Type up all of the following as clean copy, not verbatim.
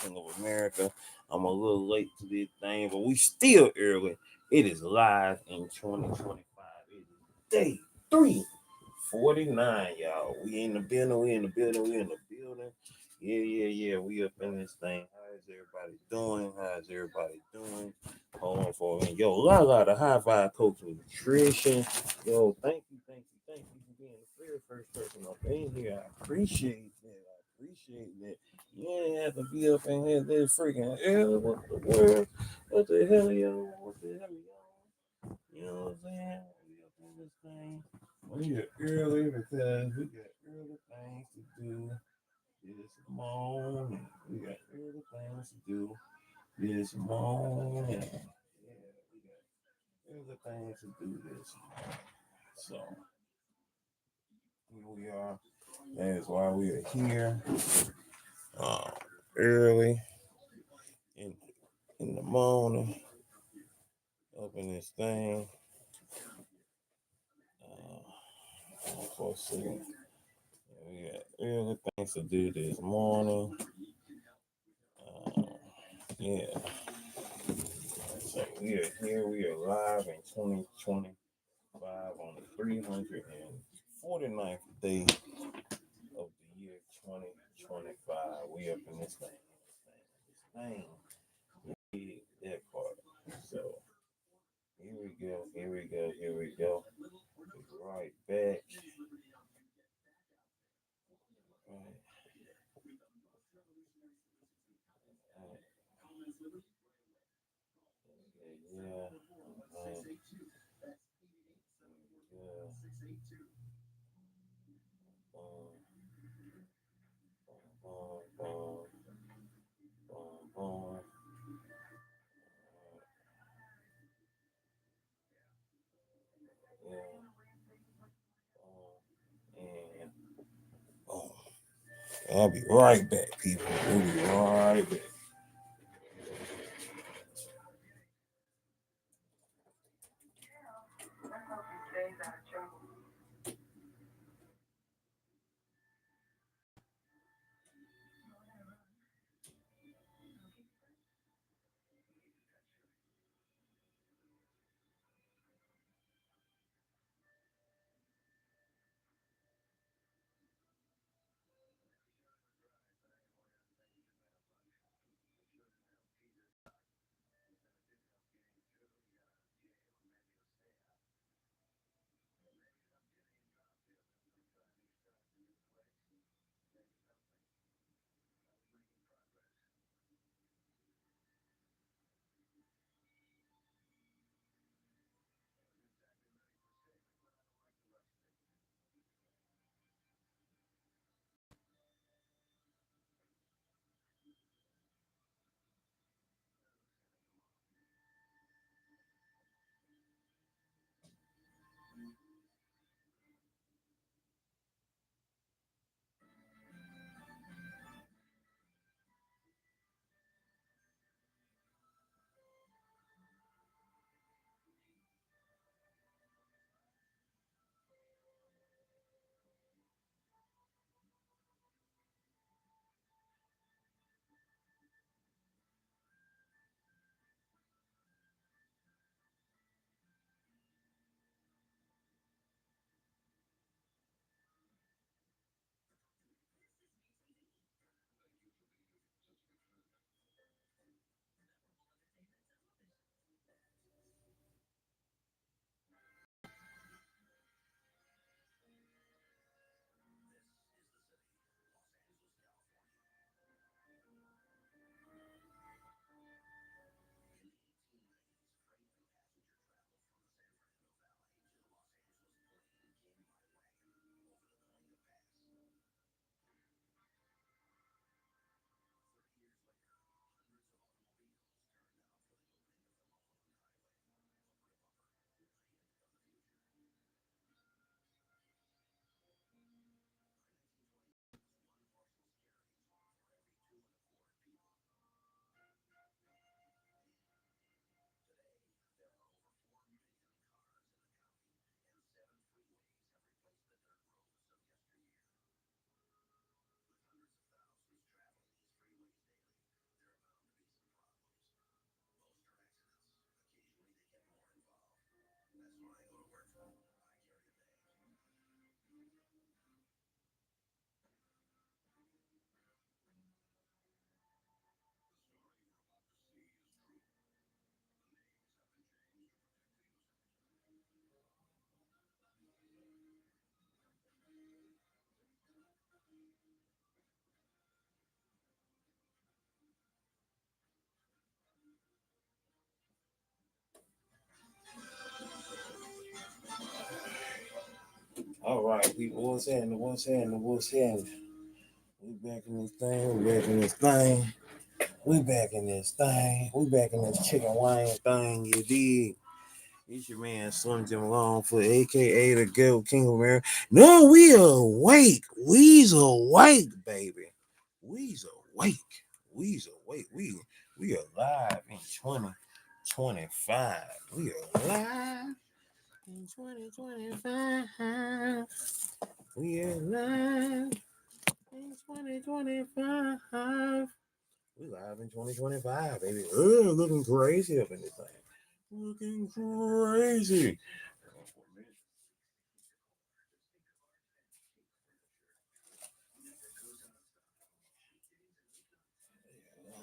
Nation of America. I'm a little late to this thing, but we still early. It is live in 2025. It is day 349, y'all. We in the building. We in the building. We in the building. Yeah. We up in this thing. How is everybody doing? How is everybody doing? Hold on for a minute. Yo, la the high five coach of nutrition. Yo, thank you for being the very first person up in here. I appreciate that. You ain't have to be up in here this freaking early. What the world? What the hell, y'all? What the hell, y'all? You know what I'm saying? We up in this thing. We are early because we got early things to do this morning. We got early things to do this morning. Yeah, we got early things to do this morning. So here we are. That is why we are here uh, early in the morning. Open this thing. For a second. We got early things to do this morning. Uh, yeah. So we are here. We are live in 2025 on the 349th day of the year 2025. We up in this thing. That part. So here we go. Right back. Right. Yeah. Boom. Yeah. And boom. I'll be right back, people. We'll be right back. All right, people, what's happening? What's happening? What's happening? We back in this thing. We back in this thing. We back in this thing. We back in this chicken wine thing. You dig? It's your man Slim Jim Longfoot, aka the Goat King of America. No, we awake. We's awake, baby. We's awake. We's awake. We alive in 2025. We alive in 2025. We alive in 2025. We live in 2025, baby. Looking crazy up in this thing. Looking crazy.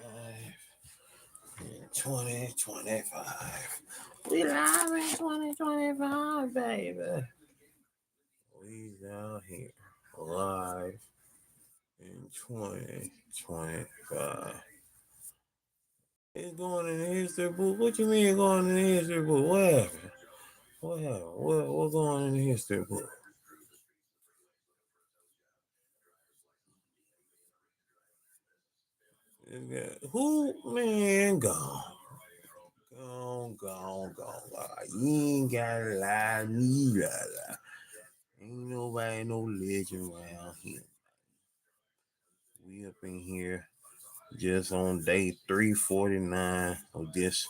Live in 2025. We live in 2025, baby. We down here live in 2025. It's going in the history book. What you mean going in the history book? What happened? What happened? What's going in the history book? Who, man, gone. Gone. You ain't gotta lie, me lie. Ain't nobody no legend around here. We up in here just on day 349 of this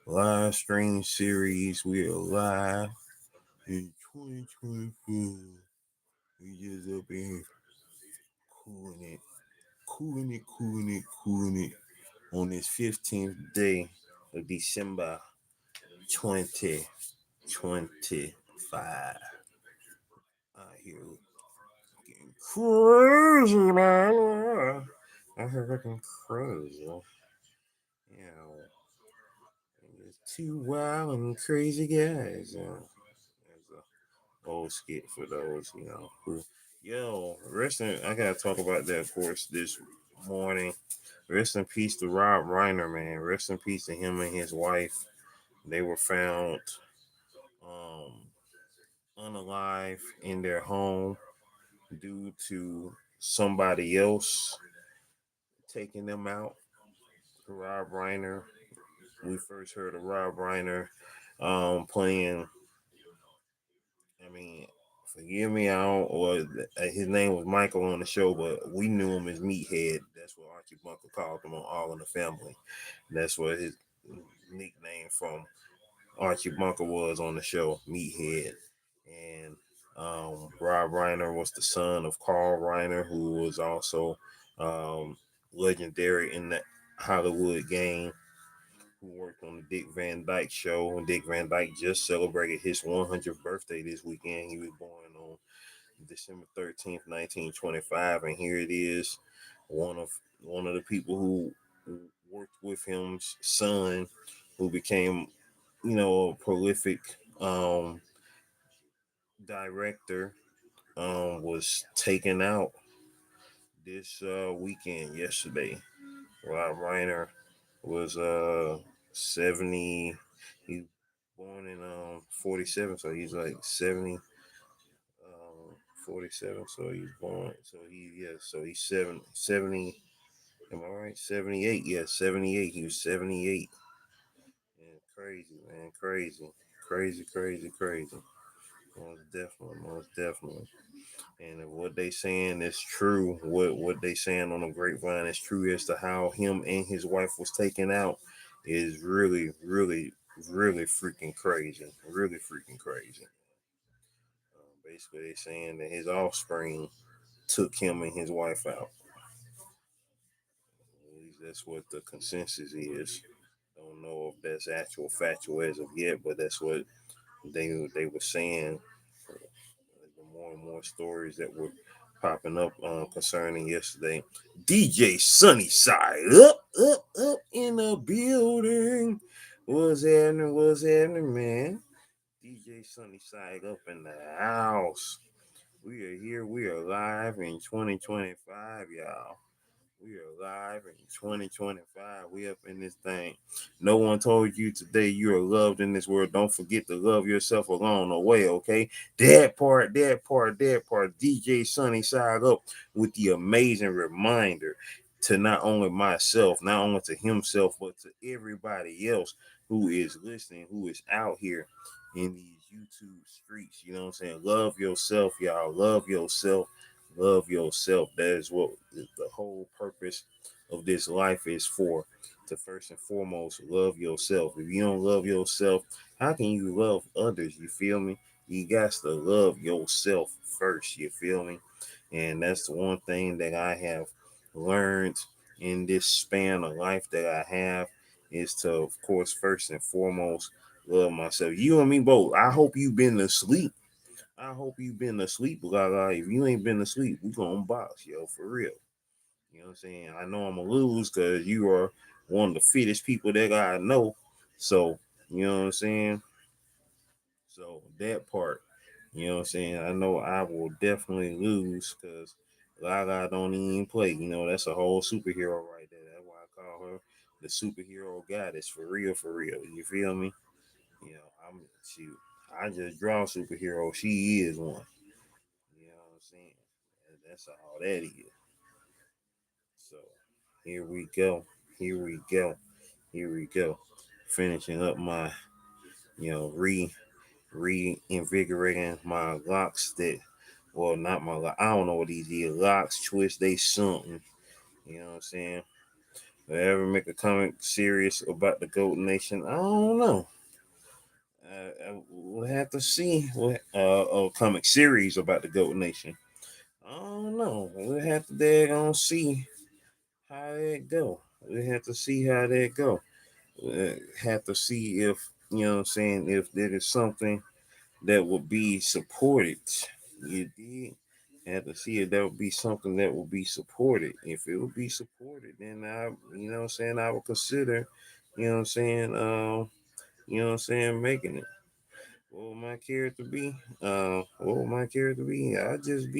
live stream series. We are live in 2024. We just up in here cooling it on this 15th day of December 2025. Out here getting crazy, man. I heard looking crazy. You know, it's two wild and crazy guys. There's a old skit for those, who. Yo, I gotta talk about that, of course, this morning. Rest in peace to Rob Reiner, man. Rest in peace to him and his wife. They were found um, unalive in their home due to somebody else taking them out. Rob Reiner. We first heard of Rob Reiner playing. I mean, forgive me, I don't. Or his name was Michael on the show, but we knew him as Meathead. That's what Archie Bunker called him on All in the Family. That's what his nickname from Archie Bunker was on the show, Meathead. And Rob Reiner was the son of Carl Reiner, who was also legendary in the Hollywood game, who worked on the Dick Van Dyke show. And Dick Van Dyke just celebrated his 100th birthday this weekend. He was born on December 13th, 1925, and here it is, one of the people who worked with him's son, who became, a prolific director, was taken out this weekend yesterday. Rob Reiner was 70. He born in 47, so he's like 70. 47, so he's born. So he's 70. Am I right? 78. Yeah, 78. He was 78. Yeah, crazy, man. Crazy. Most definitely. And if what they saying is true, what they saying on the grapevine is true as to how him and his wife was taken out, is really freaking crazy. Really freaking crazy. Basically, they saying that his offspring took him and his wife out. At least that's what the consensus is. Don't know if that's actual factual as of yet, but that's what they were saying. The more and more stories that were popping up concerning yesterday. DJ Sunnyside up in the building. What's happening, man? DJ Sunnyside up in the house. We are here. We are live in 2025, y'all. We are live in 2025. We up in this thing. No one told you today you are loved in this world. Don't forget to love yourself along the way, okay? That part. DJ Sunny side up with the amazing reminder to not only myself, not only to himself, but to everybody else who is listening, who is out here in these YouTube streets. You know what I'm saying? Love yourself, y'all. Love yourself. Love yourself. That is what the whole purpose of this life is for. To first and foremost, love yourself. If you don't love yourself, how can you love others? You feel me? You got to love yourself first. You feel me? And that's the one thing that I have learned in this span of life that I have is to, of course, first and foremost, love myself. You and me both. I hope you've been asleep. I hope you've been asleep, Gaga. If you ain't been asleep, we gonna box, yo, for real. You know what I'm saying? I know I'm gonna lose because you are one of the fittest people that I know. So, you know what I'm saying? So that part, you know what I'm saying? I know I will definitely lose because Gaga don't even play. You know, that's a whole superhero right there. That's why I call her the superhero goddess, for real, for real. You feel me? You know, shoot. I just draw superhero. She is one. You know what I'm saying? That's all that is. So here we go. Here we go. Here we go. Finishing up my, reinvigorating my locks that, well, not my lock. I don't know what these is. Locks, twist, they something. You know what I'm saying? If I ever make a comic series about the Goat Nation, I don't know. We'll have to see what a comic series about the Goat Nation. I don't know. We'll have to see how that go. We have to see how that go. Have to see if you know what I'm saying if there is something that will be supported. You did have to see if that would be something that will be supported. If it would be supported, then you know what I'm saying, I would consider, you know what I'm saying, making it. What would my character be? What would my character be? I would just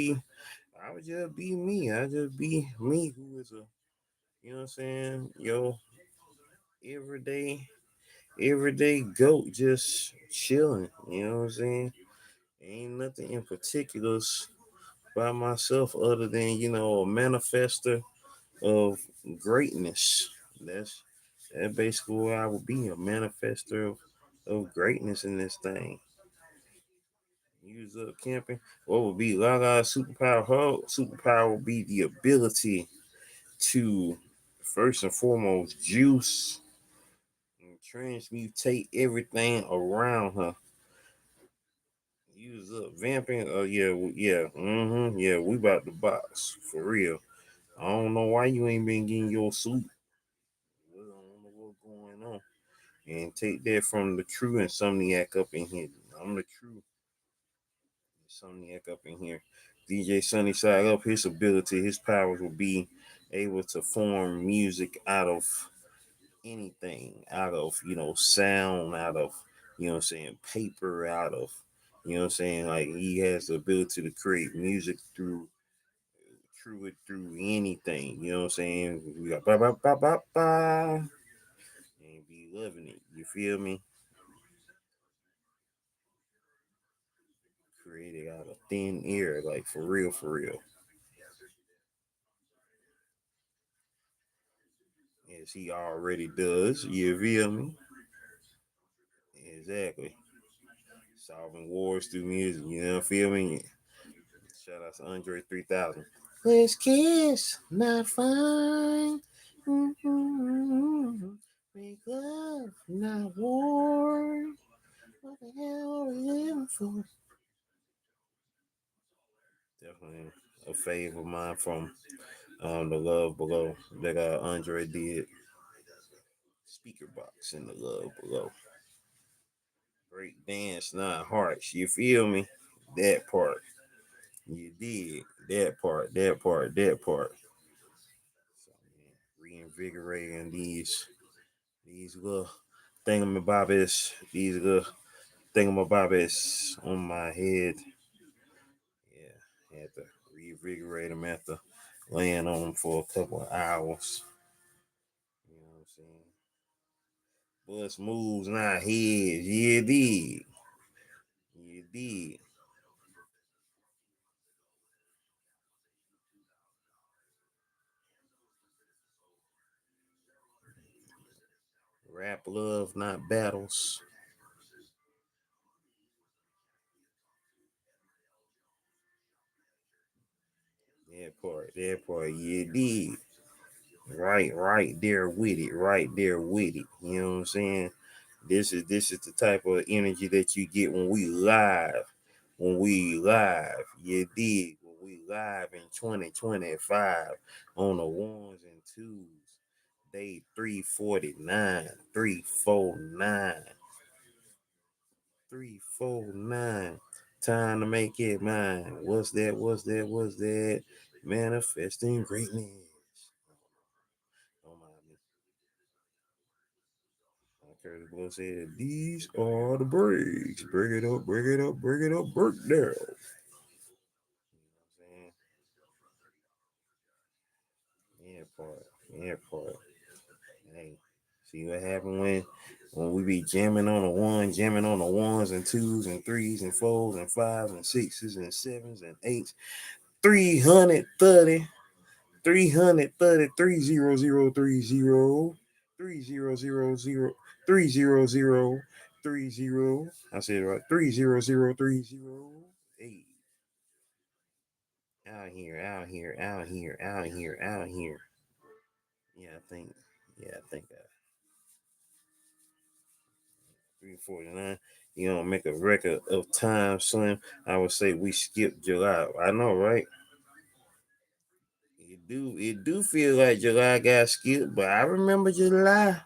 be me. I just be me who is a, you know what I'm saying, everyday, everyday goat just chilling. You know what I'm saying? Ain't nothing in particulars by myself other than, a manifester of greatness. That's basically what I would be, a manifester of greatness in this thing. Use up camping. What would be Lala's superpower? Her superpower would be the ability to first and foremost juice and transmutate everything around her. Use up vamping. Oh yeah. Yeah, we about to box for real. I don't know why you ain't been getting your suit. I don't know what's going on. And take that from the true insomniac up in here. I'm the true insomniac up in here. DJ Sunnyside up. His ability, his powers will be able to form music out of anything, out of sound, out of paper, out of like he has the ability to create music through anything. You know what I'm saying? We got ba ba ba ba ba and be loving it. You feel me? Created out of thin air, like for real, for real. As he already does. You feel me? Exactly. Solving wars through music. You know, feel me? Shout out to Andre 3000. Let's kiss, not fine. Mm-hmm. Make love, not war. What the hell are we living for? Definitely a fave of mine from the Love Below that Andre did. Speaker box in the Love Below. Great dance, not hearts. You feel me? That part. You did. That part. So, man, reinvigorating these little these little thingamabobbies on my head. Yeah, had to reinvigorate them after laying on them for a couple of hours. You know what I'm saying? Bust moves, not heads. Yeah, did. You did. Rap love, not battles. That part, yeah, did. Right there with it, right there with it. You know what I'm saying? This is the type of energy that you get when we live. When we live, you dig. When we live in 2025 on the ones and twos. Day 349, 349, 349. Time to make it mine. What's that? What's that? What's that? Manifesting greatness. Don't mind me. Curtis Blow said, "These are the breaks. Break it up, break it up, break it up, break down." You know what I'm saying? Yeah, part. Yeah, part. Hey, see what happened when we be jamming on the one, jamming on the ones and twos and threes and fours and fives and sixes and sevens and eights. 330, 330, 30030. 3000 3030. I said it right. 30030. Hey, out here, out here, out here, out here, out here. Yeah, I think. Yeah, I think 349. You know, make a record of time, Slim. I would say we skipped July. I know, right? It do feel like July got skipped, but I remember July.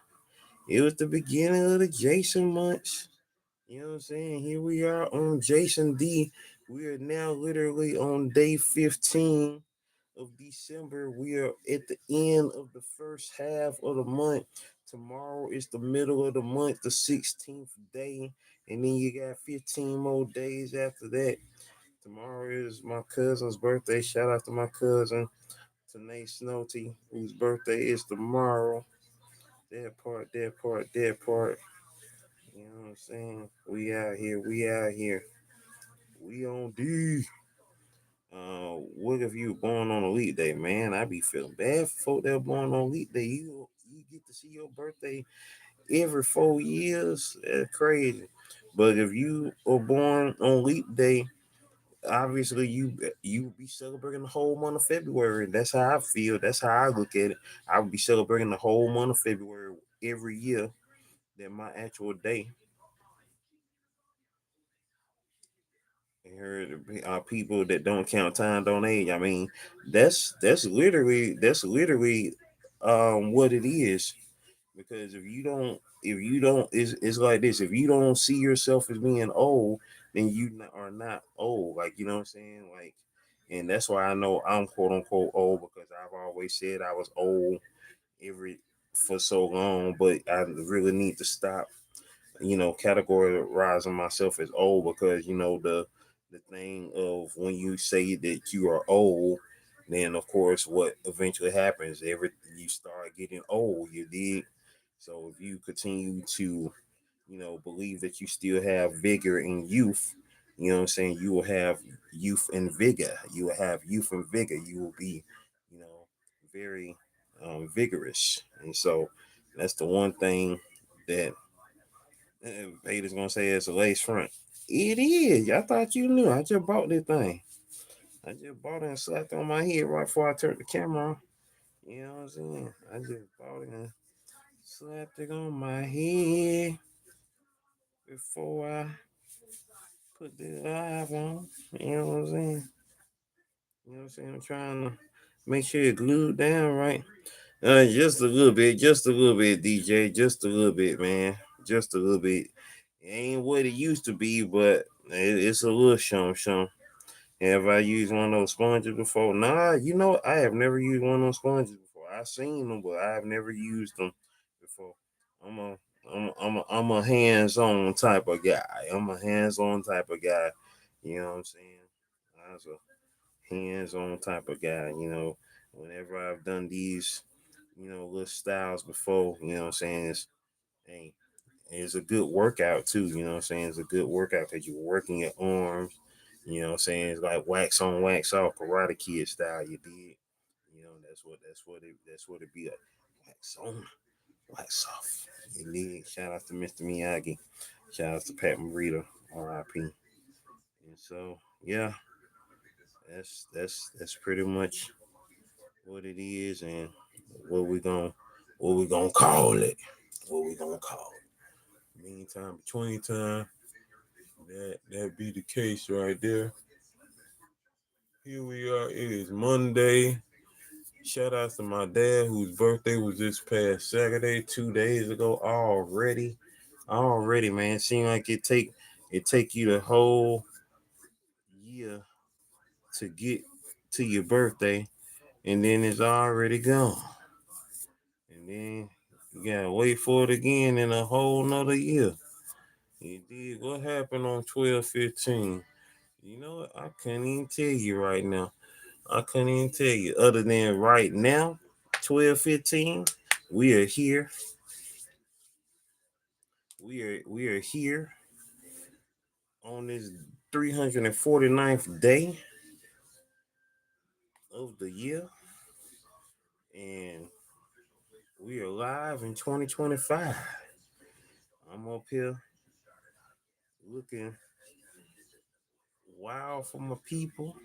It was the beginning of the Jason months. You know what I'm saying? Here we are on Jason D. We are now literally on day 15 of December. We are at the end of the first half of the month. Tomorrow is the middle of the month, the 16th day. And then you got 15 more days after that. Tomorrow is my cousin's birthday. Shout out to my cousin, Tanae Snowty, whose birthday is tomorrow. That part, that part, that part. You know what I'm saying? We out here, we out here. We on D. What if you born on elite day, man? I be feeling bad for folk that born on elite day. You get to see your birthday every 4 years. That's crazy. But if you are born on leap day, obviously you be celebrating the whole month of February. That's how I feel. That's how I look at it. I would be celebrating the whole month of February every year. Than my actual day. And heard people that don't count time don't age. I mean, that's literally what it is. Because if you don't, it's like this. If you don't see yourself as being old, then are not old. Like you know what I'm saying. Like, and that's why I know I'm quote unquote old because I've always said I was old every for so long, but I really need to stop categorizing myself as old because the thing of when you say that you are old, then of course what eventually happens, you start getting old, you did. So if you continue to, believe that you still have vigor and youth, you know what I'm saying, you will have youth and vigor. You will have youth and vigor. You will be, you know, very vigorous. And so that's the one thing that Vader's gonna say it's a lace front. It is. I thought you knew. I just bought this thing. I just bought it and slapped it on my head right before I turned the camera on. You know what I'm saying? I just bought it and slapped it on my head before I put the live on. You know what I'm saying? You know what I'm saying? I'm trying to make sure it's glued down right. Just a little bit, DJ. Just a little bit, man. Just a little bit. It ain't what it used to be, but it's a little shum. Have I used one of those sponges before? Nah, I have never used one of those sponges before. I've seen them, but I've never used them before. I'm a I'm a hands-on type of guy. I'm a hands-on type of guy. You know what I'm saying? I was a hands-on type of guy. Whenever I've done these, little styles before, what I'm saying, hey, it's a good workout too, what I'm saying? It's a good workout because you're working your arms, what I'm saying? It's like wax on, wax off, Karate Kid style, you did. That's what it be, a wax on, wax off. You did. Shout out to Mr. Miyagi. Shout out to Pat Morita, R.I.P. And so, yeah, that's pretty much what it is, and what we gonna call it. What we gonna call it. Meantime, between time, that be the case right there. Here we are. It is Monday. Shout out to my dad, whose birthday was this past Saturday, 2 days ago already. Already, man. Seem like it take you the whole year to get to your birthday, and then it's already gone. And then you gotta wait for it again in a whole nother year. You did. What happened on 12/15? You know what? I couldn't even tell you right now. I couldn't even tell you. Other than right now, 12/15, we are here. We are here on this 349th day of the year, and we are live in 2025. I'm up here looking wild for my people.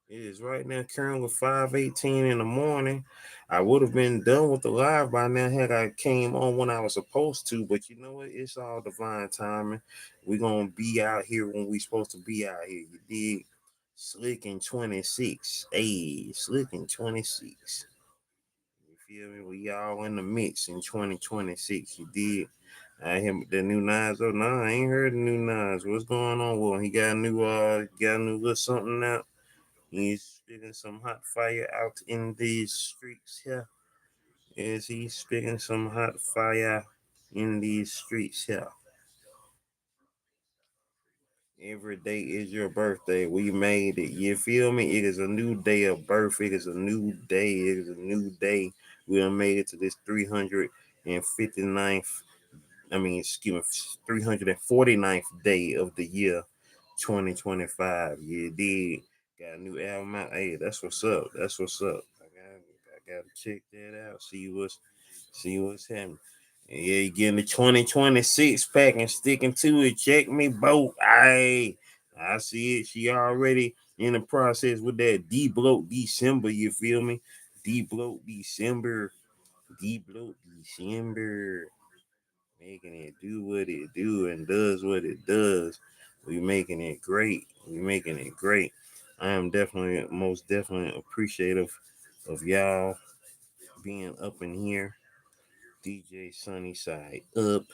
It is right now currently 5:18 in the morning. I would have been done with the live by now had I came on when I was supposed to, but you know what? It's all divine timing. We're gonna be out here when we supposed to be out here. You dig? Slick in 26. Hey, Slick in 26. You feel me? We all in the mix in 2026. You did. I hear the new Nas. Oh no, I ain't heard the new Nas. What's going on with him? He got a new little something out. He's spitting some hot fire out in these streets here. Is he spitting some hot fire in these streets here? Every day is your birthday. We made it. You feel me? It is a new day of birth. It is a new day. It is a new day. We have made it to this 359th, I mean, excuse me, 349th day of the year 2025. You did. Got a new album out. Hey, that's what's up. That's what's up. I gotta check that out. See what's happening. And yeah, you getting the 2026 pack and sticking to it. Check me, boat. I see it. She already in the process with that D-bloat December. You feel me? D-bloat December. D-bloat December. Making it do what it do and does what it does. We making it great. We making it great. I am definitely, most definitely appreciative of y'all being up in here. DJ Sunnyside up.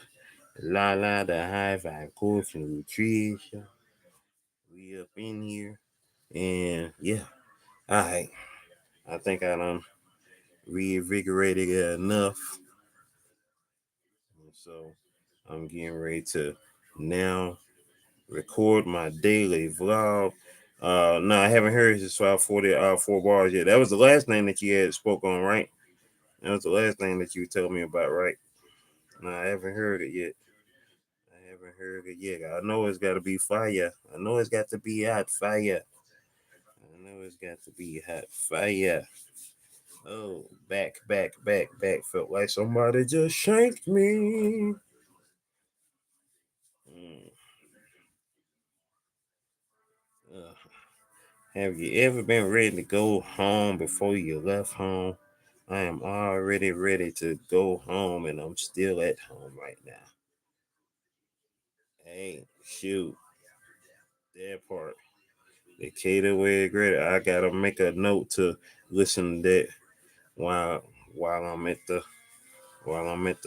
La la the high vibe coach and nutrition. We up in here. And yeah. Alright. I think I done reinvigorated it enough. And so I'm getting ready to now record my daily vlog. No, I haven't heard his 4 bars yet. That was the last thing that you had spoke on, right? That was the last thing that you told me about, right? No, I haven't heard it yet. I haven't heard it yet. I know it's got to be fire. I know it's got to be hot fire. I know it's got to be hot fire. Oh, back. Felt like somebody just shanked me. Mm. Have you ever been ready to go home before you left home? I am already ready to go home, and I'm still at home right now. Hey, shoot, that part. The cater way greater. I gotta make a note to listen to that while while I'm at the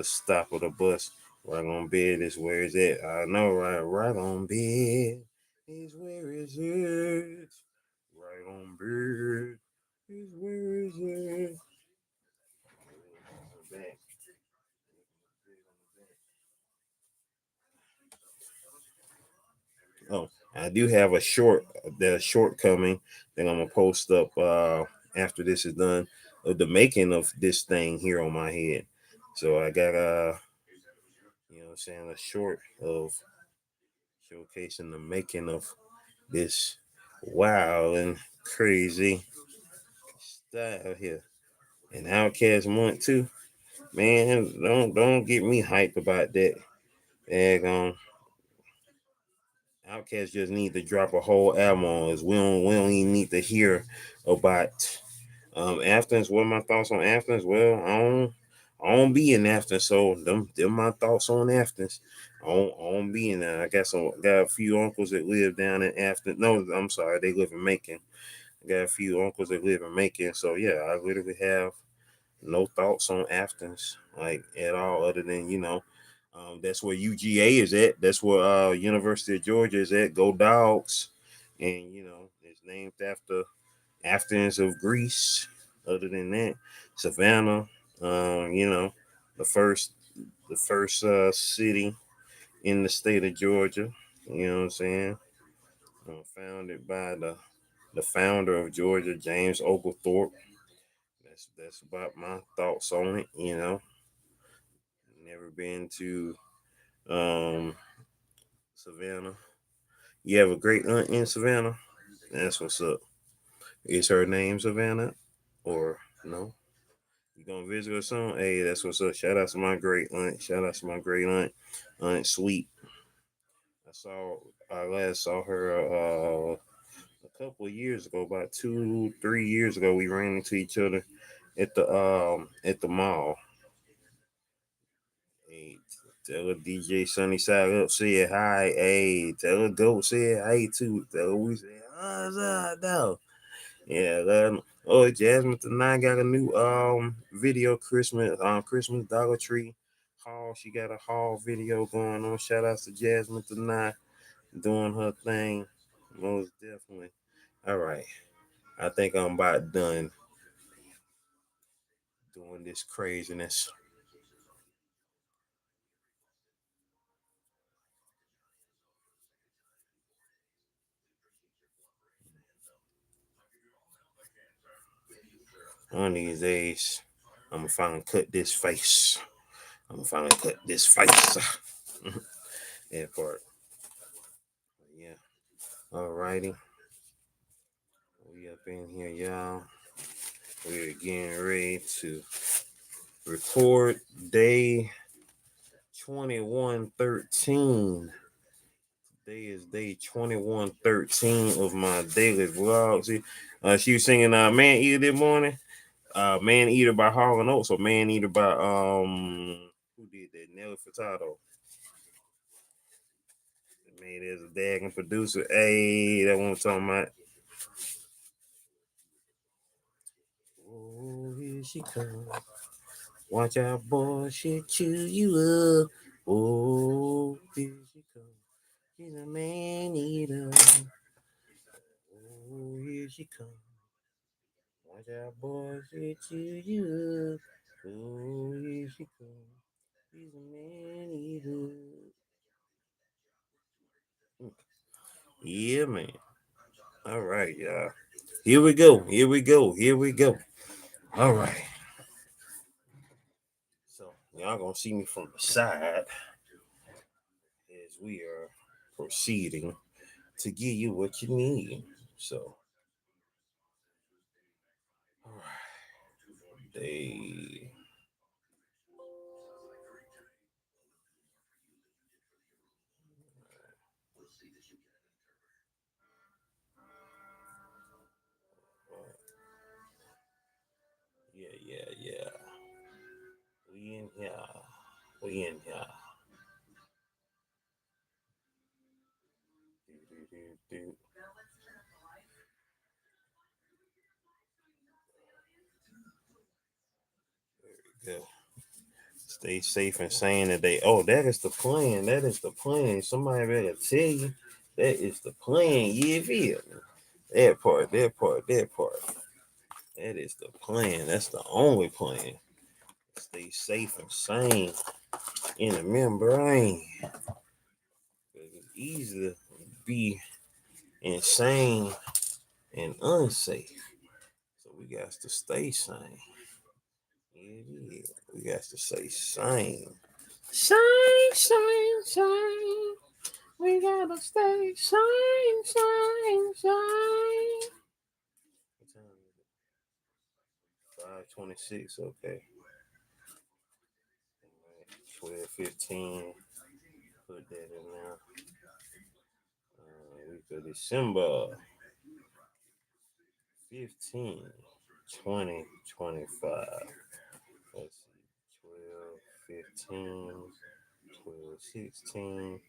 stop of the bus. Right on bed is where it's at. I know, right on bed is where it's at. Right on bed is where it's at. Back. Oh, I do have the shortcoming that I'm gonna post up after this is done of the making of this thing here on my head. So I got you know what I'm saying, a short of showcasing the making of this wild and crazy style here. And Outcast month too. Man, don't get me hyped about that. And Outkast just need to drop a whole album on us. We don't even need to hear about Athens. What are my thoughts on Athens? Well, I don't be in Athens, so them my thoughts on Athens. I don't be in there. I got a few uncles that live down in Athens. No, I'm sorry, they live in Macon. I got a few uncles that live in Macon. So yeah, I literally have no thoughts on Athens like at all, other than that's where UGA is at. That's where University of Georgia is at. Go Dogs, and it's named after Athens of Greece. Other than that, Savannah, the first city in the state of Georgia. You know what I'm saying? Founded by the founder of Georgia, James Oglethorpe. That's about my thoughts on it. Never been to Savannah. You have a great aunt in Savannah? That's what's up. Is her name Savannah? Or no? You gonna visit her soon? Hey, that's what's up. Shout out to my great aunt. Shout out to my great aunt, Aunt Sweet. I last saw her a couple of years ago, about 2-3 years ago. We ran into each other at the mall. Hey, tell her DJ Sunny Side Up said hi. Hey, tell her Dope said hi too. Tell her we said no. Yeah, Jasmine tonight got a new video Christmas Dollar Tree haul. She got a haul video going on. Shout out to Jasmine tonight doing her thing. Most definitely. All right. I think I'm about done doing this craziness. One of these days, I'm gonna finally cut this face. I'm gonna finally cut this face. That part. Yeah. Alrighty. We up in here, y'all. We're getting ready to record day 2113. Today is day 2113 of my daily vlog. See, she was singing Man Eater this morning. Man Eater by Harlan Oates, or Man Eater by who did that? Nelly Furtado. Man, there's a dagging producer. Hey, that one I'm talking about. Oh, here she comes. Watch out, boy, she'll chew you up. Oh, here she comes. She's a man eater. Oh, here she comes. Watch out, boy, she'll chew you up. Oh, here she comes. She's a man eater. Yeah, man. All right, y'all. Here we go. Here we go. Here we go. All right. So y'all gonna see me from the side as we are proceeding to give you what you need. So, all right, they yeah. We in here. We in here. Do. There we go. Stay safe and sane today. Oh, that is the plan. That is the plan. Somebody better tell you that is the plan. You feel me? That part. That is the plan. That's the only plan. Stay safe and sane in the membrane. It's easy to be insane and unsafe. So we We got to stay sane. Yeah, we got to stay sane. Sane. We gotta stay sane. What time is it? 5:26. Okay. 12:15. Put that in there. Week of December 15, 2025. Let's see. 12, 15, 12, 16,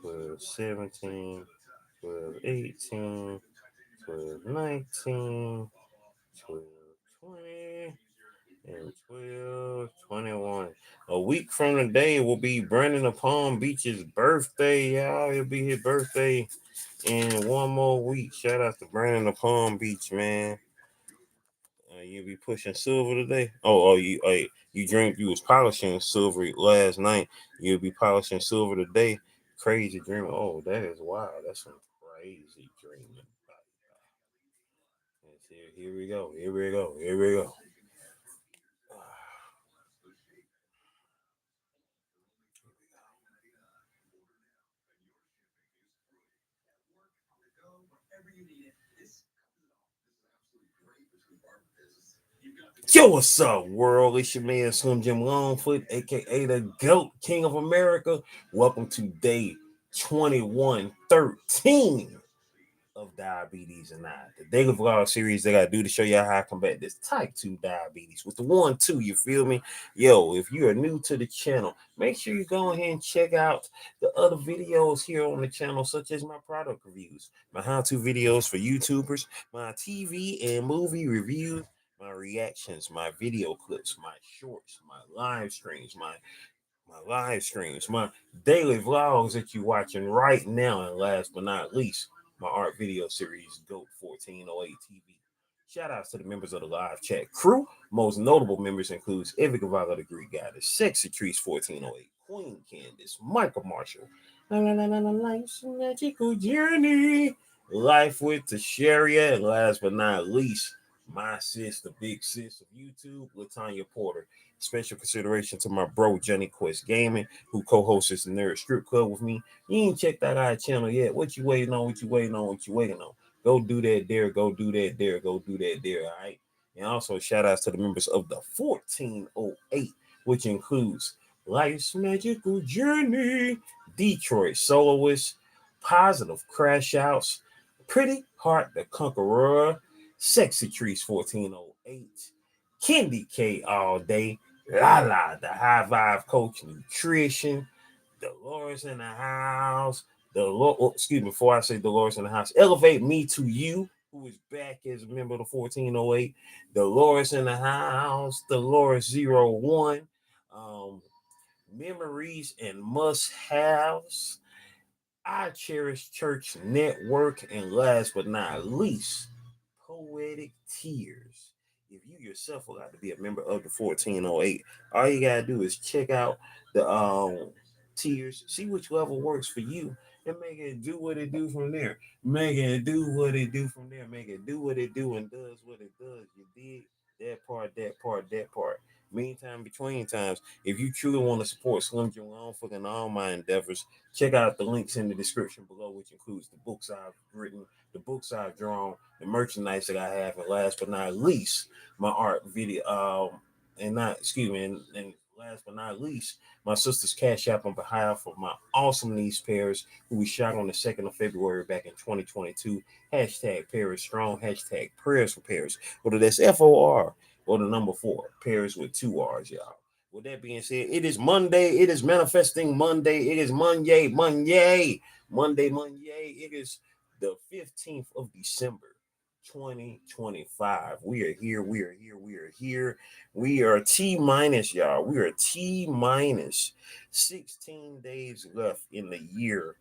12, 17, 12, 18, 12, 19, 12, 20, and 12, 21. A week from today will be Brandon of Palm Beach's birthday, y'all. It'll be his birthday in one more week. Shout out to Brandon of Palm Beach, man. You'll be pushing silver today. You drink. You was polishing silver last night. You'll be polishing silver today. Crazy dream. Oh, that is wild. That's some crazy dreaming. Here we go. Here we go. Here we go. Yo, what's up, world? It's your man Slim Jim Longfoot, aka the GOAT King of America. Welcome to day 2113 of Diabetes and I, the daily vlog series that I do to show y'all how I combat this type 2 diabetes with the 1-2. You feel me? Yo, if you are new to the channel, make sure you go ahead and check out the other videos here on the channel, such as my product reviews, my how-to videos for YouTubers, my TV and movie reviews, my reactions, my video clips, my shorts, my live streams, my daily vlogs that you're watching right now, and last but not least, my art video series, GOAT 1408 TV. Shout outs to the members of the live chat crew. Most notable members includes Evie Cavallo, the Greek Goddess, Sexy Trees 1408, Queen Candace, Michael Marshall, Life's Magical Journey, Life with Tasharia, and last but not least, my sis, the big sis of YouTube, Latanya Porter. Special consideration to my bro, Johnny Quest Gaming, who co-hosts the Nerd Strip Club with me. You ain't checked out our channel yet. What you waiting on? What you waiting on? What you waiting on? Go do that there. Go do that there. Go do that there. All right. And also shout outs to the members of the 1408, which includes Life's Magical Journey, Detroit Soloist, Positive Crash Outs, Pretty Heart the Conqueror, Sexy Trees 1408, Kendi K All Day, Lala the High Vibe Coach Nutrition, Dolores in the house. Before I say Dolores in the house, Elevate Me to You, who is back as a member of the 1408. Dolores in the house, Dolores 01, Memories and Must Haves, I Cherish Church Network, and last but not least, Poetic Tears. If you yourself would like to be a member of the 1408, all you gotta do is check out the tiers, see which level works for you, and make it do what it do from there. Make it do what it do from there. Make it do what it do and does what it does. You did that part, that part, that part. Meantime, between times, if you truly want to support Slim Jim Longfoot and all my endeavors, check out the links in the description below, which includes the books I've written, the books I've drawn, the merchandise that I have, and last but not least, my art video. And last but not least, my sister's Cash App on behalf of my awesome niece Paris, who we shot on the 2nd of February back in 2022. Hashtag Paris Strong, hashtag Prayers for Paris. Whether that's FOR or the number 4, Paris with 2 R's, y'all. With that being said, it is Monday. It is Manifesting Monday. It is Monday. It is the 15th of December, 2025. We are here. We are T minus, y'all. We are T minus 16 days left in the year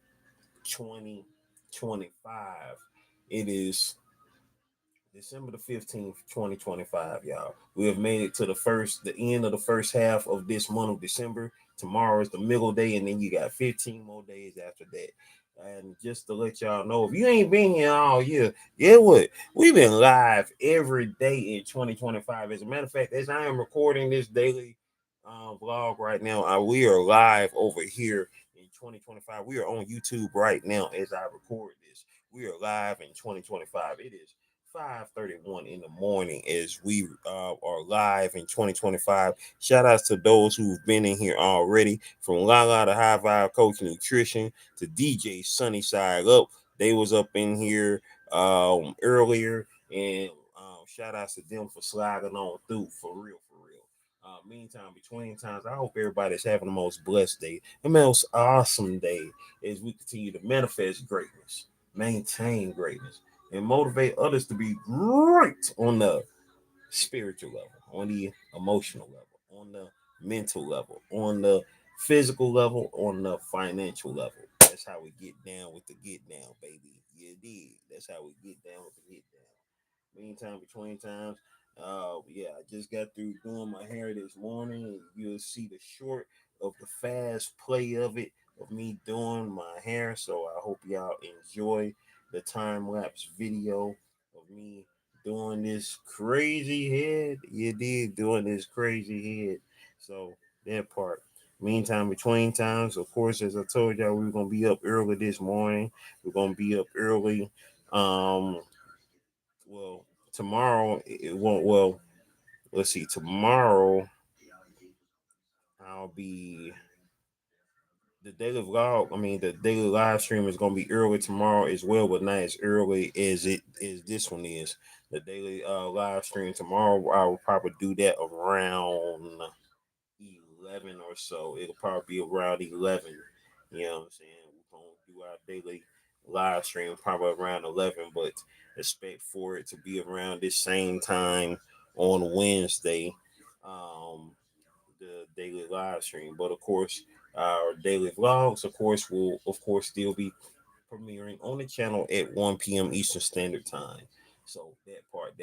2025. It is December the 15th, 2025, y'all. We have made it to the end of the first half of this month of December. Tomorrow is the middle day, and then you got 15 more days after that. And just to let y'all know, if you ain't been here all year, yeah, what? We've been live every day in 2025. As a matter of fact, as I am recording this daily vlog right now, we are live over here in 2025. We are on YouTube right now as I record this. We are live in 2025. It is 5:31 in the morning as we are live in 2025. Shout outs to those who've been in here already, from Lala to High Vibe Coach Nutrition to DJ Sunny Side Up. They was up in here earlier, and shout outs to them for sliding on through, for real, for real. Meantime, between times, I hope everybody's having the most blessed day, the most awesome day, as we continue to manifest greatness, maintain greatness, and motivate others to be great on the spiritual level, on the emotional level, on the mental level, on the physical level, on the financial level. That's how we get down with the get down, baby. You dig? That's how we get down with the get down. Meantime, between times, yeah, I just got through doing my hair this morning, and you'll see the short of the fast play of it, of me doing my hair. So I hope y'all enjoy the time lapse video of me doing this crazy head. You did doing this crazy head. So that part. Meantime, between times, of course, as I told y'all, we are gonna be up early this morning. We're gonna be up early. Um, well, tomorrow it won't. Well, let's see. Tomorrow I'll be the daily vlog. I mean, the daily live stream is gonna be early tomorrow as well, but not as early as it is this one is. The daily live stream tomorrow, I will probably do that around 11 or so. It'll probably be around 11. You know what I'm saying? We're gonna do our daily live stream probably around 11, but expect for it to be around this same time on Wednesday. Um, the daily live stream, but of course, our daily vlogs, of course, will of course still be premiering on the channel at 1 p.m. Eastern Standard Time. So that part.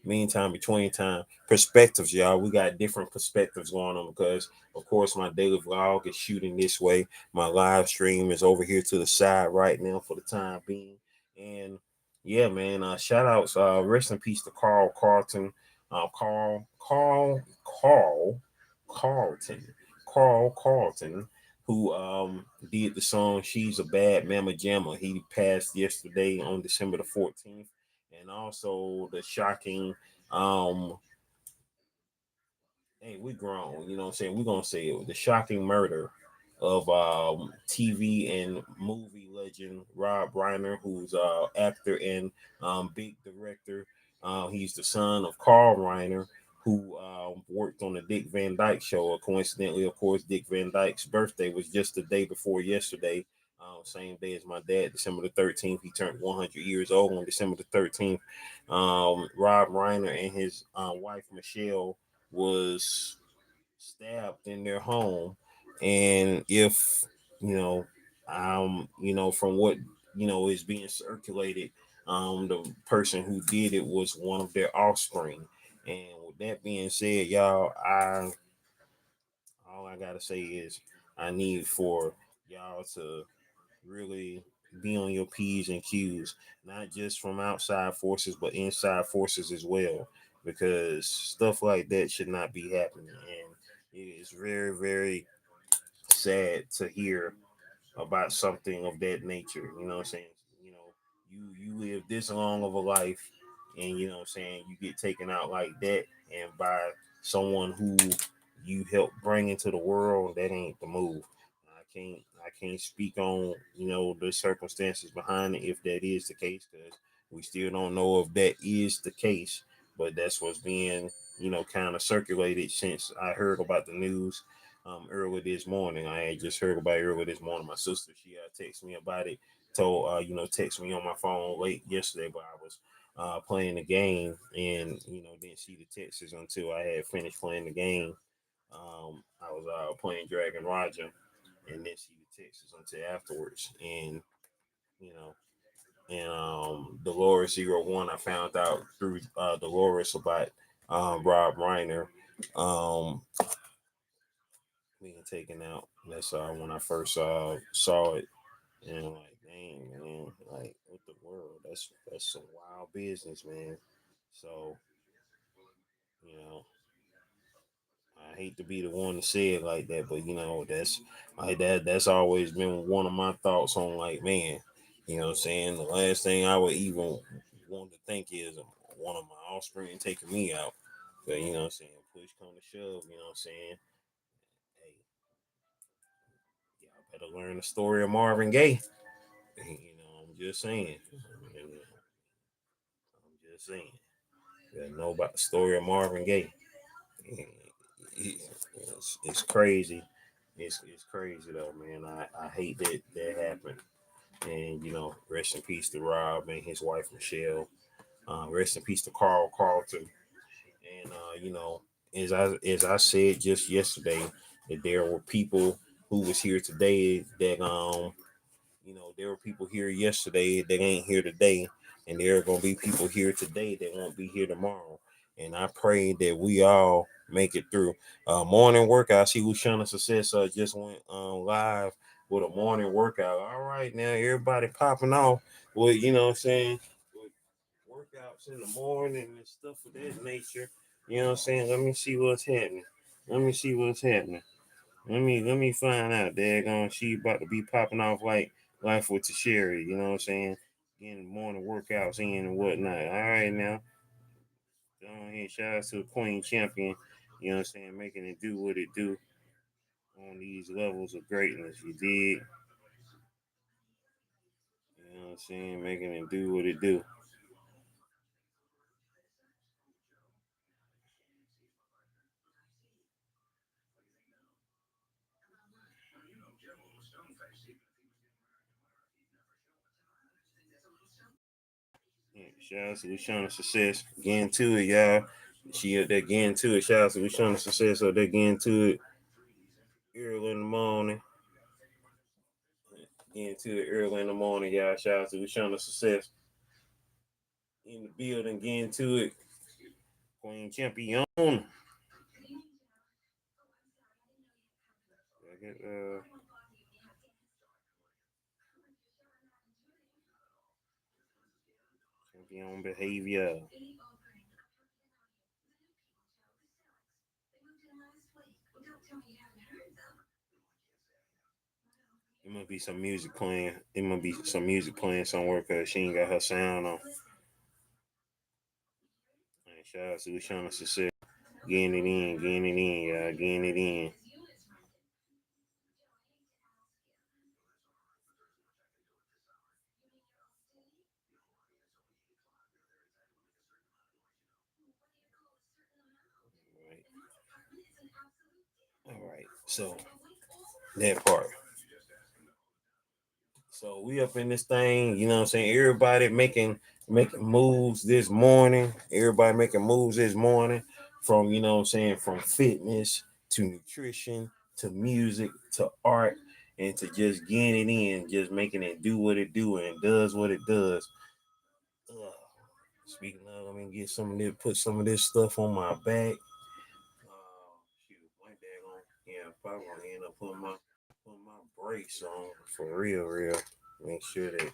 Meantime, between time, perspectives, y'all. We got different perspectives going on because, of course, my daily vlog is shooting this way. My live stream is over here to the side right now for the time being. And yeah, man, shout outs, rest in peace to Carl Carlton, Carl Carlton, Carl Carlton, who did the song "She's a Bad Mama Jamma." He passed yesterday on December the 14th, and also the shocking hey, we grown, you know what I'm saying? We're gonna say it, the shocking murder of TV and movie legend Rob Reiner, who's actor and big director. He's the son of Carl Reiner, who worked on the Dick Van Dyke Show. Coincidentally, of course, Dick Van Dyke's birthday was just the day before yesterday. Same day as my dad, December the 13th. He turned 100 years old on December the 13th. Rob Reiner and his wife, Michelle, was stabbed in their home. And if, you know, from what, is being circulated, the person who did it was one of their offspring. And with that being said, y'all, all I gotta say is I need for y'all to really be on your P's and Q's, not just from outside forces, but inside forces as well, because stuff like that should not be happening. And it is very, very sad to hear about something of that nature. You know what I'm saying? You know, you live this long of a life, and you know what I'm saying, you get taken out like that, and by someone who you helped bring into the world, that ain't the move. I can't speak on, the circumstances behind it if that is the case, because we still don't know if that is the case. But that's what's being, kind of circulated since I heard about the news early this morning. I had just heard about it early this morning. My sister, she texted me about it, told text me on my phone late yesterday, but I was playing the game, and didn't see the texts until I had finished playing the game. I was playing Dragon Roger, and then see the texts until afterwards. And you know Dolores 01, I found out through Dolores about Rob Reiner being taken out. That's when I first saw it. And like, dang, man, like, what the world? That's some wild business, man. So, you know, I hate to be the one to say it like that, but that's like that. That's always been one of my thoughts on, like, man, what I'm saying. The last thing I would even want to think is one of my offspring taking me out. But what I'm saying, push come to shove, what I'm saying. Hey, y'all better learn the story of Marvin Gaye. I'm just saying. I'm just saying. You gotta know about the story of Marvin Gaye. It's crazy. It's crazy though, man. I hate that happened. And rest in peace to Rob and his wife Michelle. Rest in peace to Carl Carlton. And as I said just yesterday, that there were people who was here today that there were people here yesterday that ain't here today, and there are gonna be people here today that won't be here tomorrow. And I pray that we all make it through. Morning workout. I see Luciana Success just went live with a morning workout. All right, now everybody popping off with what I'm saying, with workouts in the morning and stuff of that nature. You know what I'm saying? Let me see what's happening. Let me see what's happening. Let me find out. Daggone, she about to be popping off like life with Sherry. You know what I'm saying? Getting morning workouts in and whatnot. All right now. Go ahead. Shout out to the Queen Champion. You know what I'm saying? Making it do what it do on these levels of greatness. You dig? You know what I'm saying? Making it do what it do. Yeah, shout out to Luciana Success. Getting to it, y'all. She up there getting to it. Shout out to Luciana Success up there getting to it early in the morning. Getting to it early in the morning, y'all. Shout out to Luciana Success in the building, getting to it. Queen Champion. Champion behavior. It must be some music playing. It must be some music playing somewhere because she ain't got her sound on. And shout out to Luciana Success. Getting it in, y'all. Getting it in. All right. So that part. So we up in this thing, you know what I'm saying? Everybody making moves this morning. Everybody making moves this morning from, what I'm saying, from fitness to nutrition to music to art and to just getting it in, just making it do what it do and does what it does. Ugh. Speaking of, let me get some of this, put some of this stuff on my back. Shoot, my daggone, yeah, probably gonna end up putting my brakes on for real. Make sure that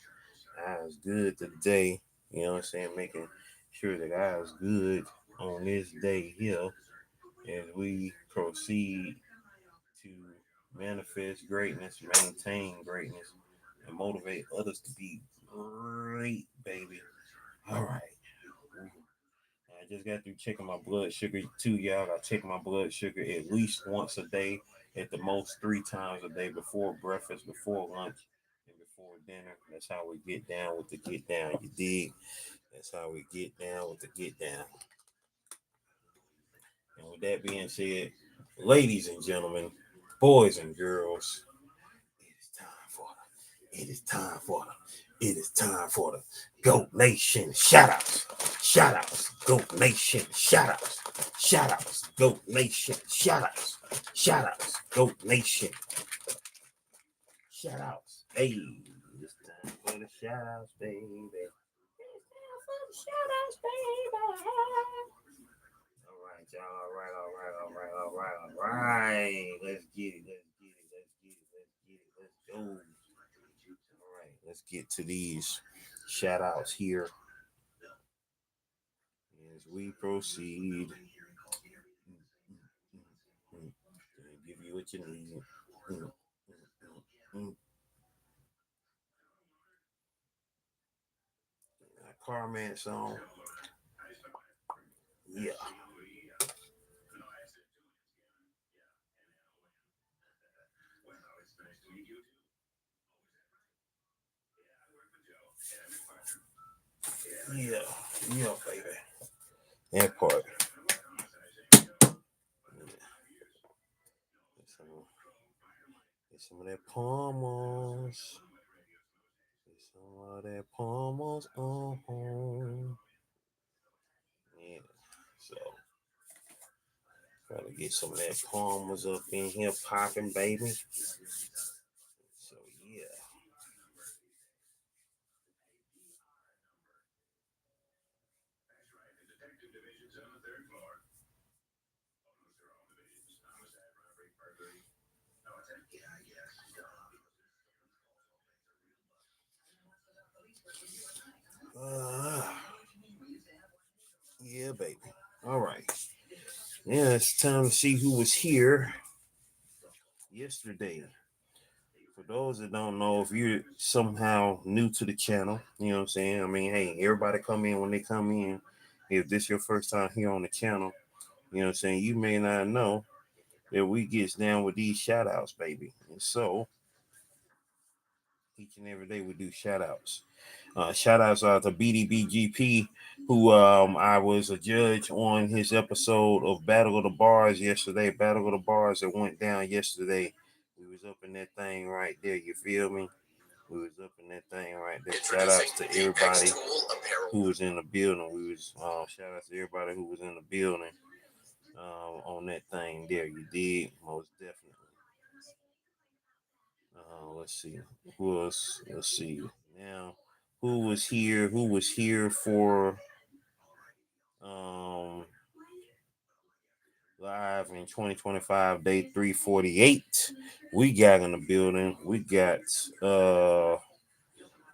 I was good today. You know what I'm saying? Making sure that I was good on this day here as we proceed to manifest greatness, maintain greatness, and motivate others to be great, baby. All right. I just got through checking my blood sugar too, y'all. I check my blood sugar at least once a day, at the most 3 times a day, before breakfast, before lunch, and before dinner. That's how we get down with the get down. You dig? That's how we get down with the get down. And with that being said, ladies and gentlemen, boys and girls, it is time for the, it is time for the, it is time for the GOAT Nation shoutouts. Shoutouts, GOAT Nation shoutouts. Shoutouts, GOAT Nation shoutouts. Shoutouts, GOAT Nation shoutouts. Hey, it's time for the shoutouts, baby. It's time for the shoutouts, baby. All right, y'all. All right. Let's get it. Let's go. get to these shout outs here as we proceed. Give you what you need. Carman song. Yeah. Yeah. Yeah, baby. That part. Get some of that Palmos. Get some of that Palmos on. Yeah. So try to get some of that Palmos up in here popping, baby. So yeah. Uh, yeah, baby. All right. Yeah, it's time to see who was here yesterday. For those that don't know, if you're somehow new to the channel, you know what I'm saying? I mean, hey, everybody come in when they come in. If this your first time here on the channel, you know what I'm saying? You may not know that we gets down with these shout outs, baby. And so each and every day we do shout outs. Shout outs out to BDBGP, who I was a judge on his episode of Battle of the Bars yesterday. Battle of the Bars that went down yesterday. We was up in that thing right there. You feel me? We was up in that thing right there. Shout outs to everybody who was in the building. We was shout outs to everybody who was in the building on that thing there. You did most definitely. Let's see who else. Let's see now who was here. Who was here for um live in 2025 day 348. We got in the building. We got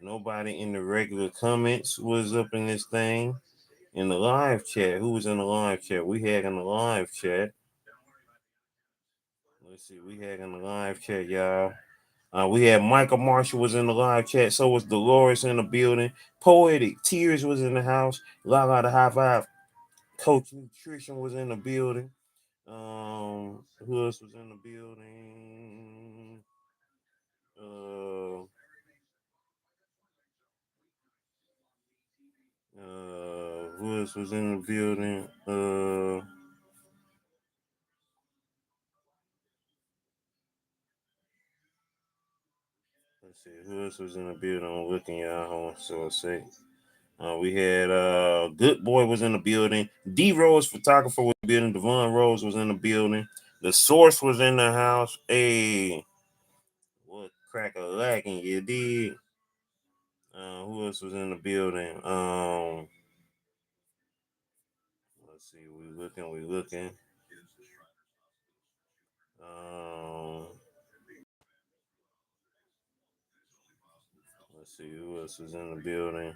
nobody in the regular comments was up in this thing. In the live chat, who was in the live chat? We had in the live chat. Let's see, we had in the live chat, y'all. We had Michael Marshall was in the live chat. So was Dolores in the building. Poetic Tears was in the house. La the high five. Coach Nutrition was in the building. Who else was in the building? Uh, who else was in the building? Let's see, who else was in the building? I'm looking, y'all. So let's see. We had Good Boy was in the building. D Rose photographer was in the building. Devon Rose was in the building. The Source was in the house. Hey, what crack a lacking you did? Who else was in the building? Let's see. We looking. Um, let's see who else was in the building.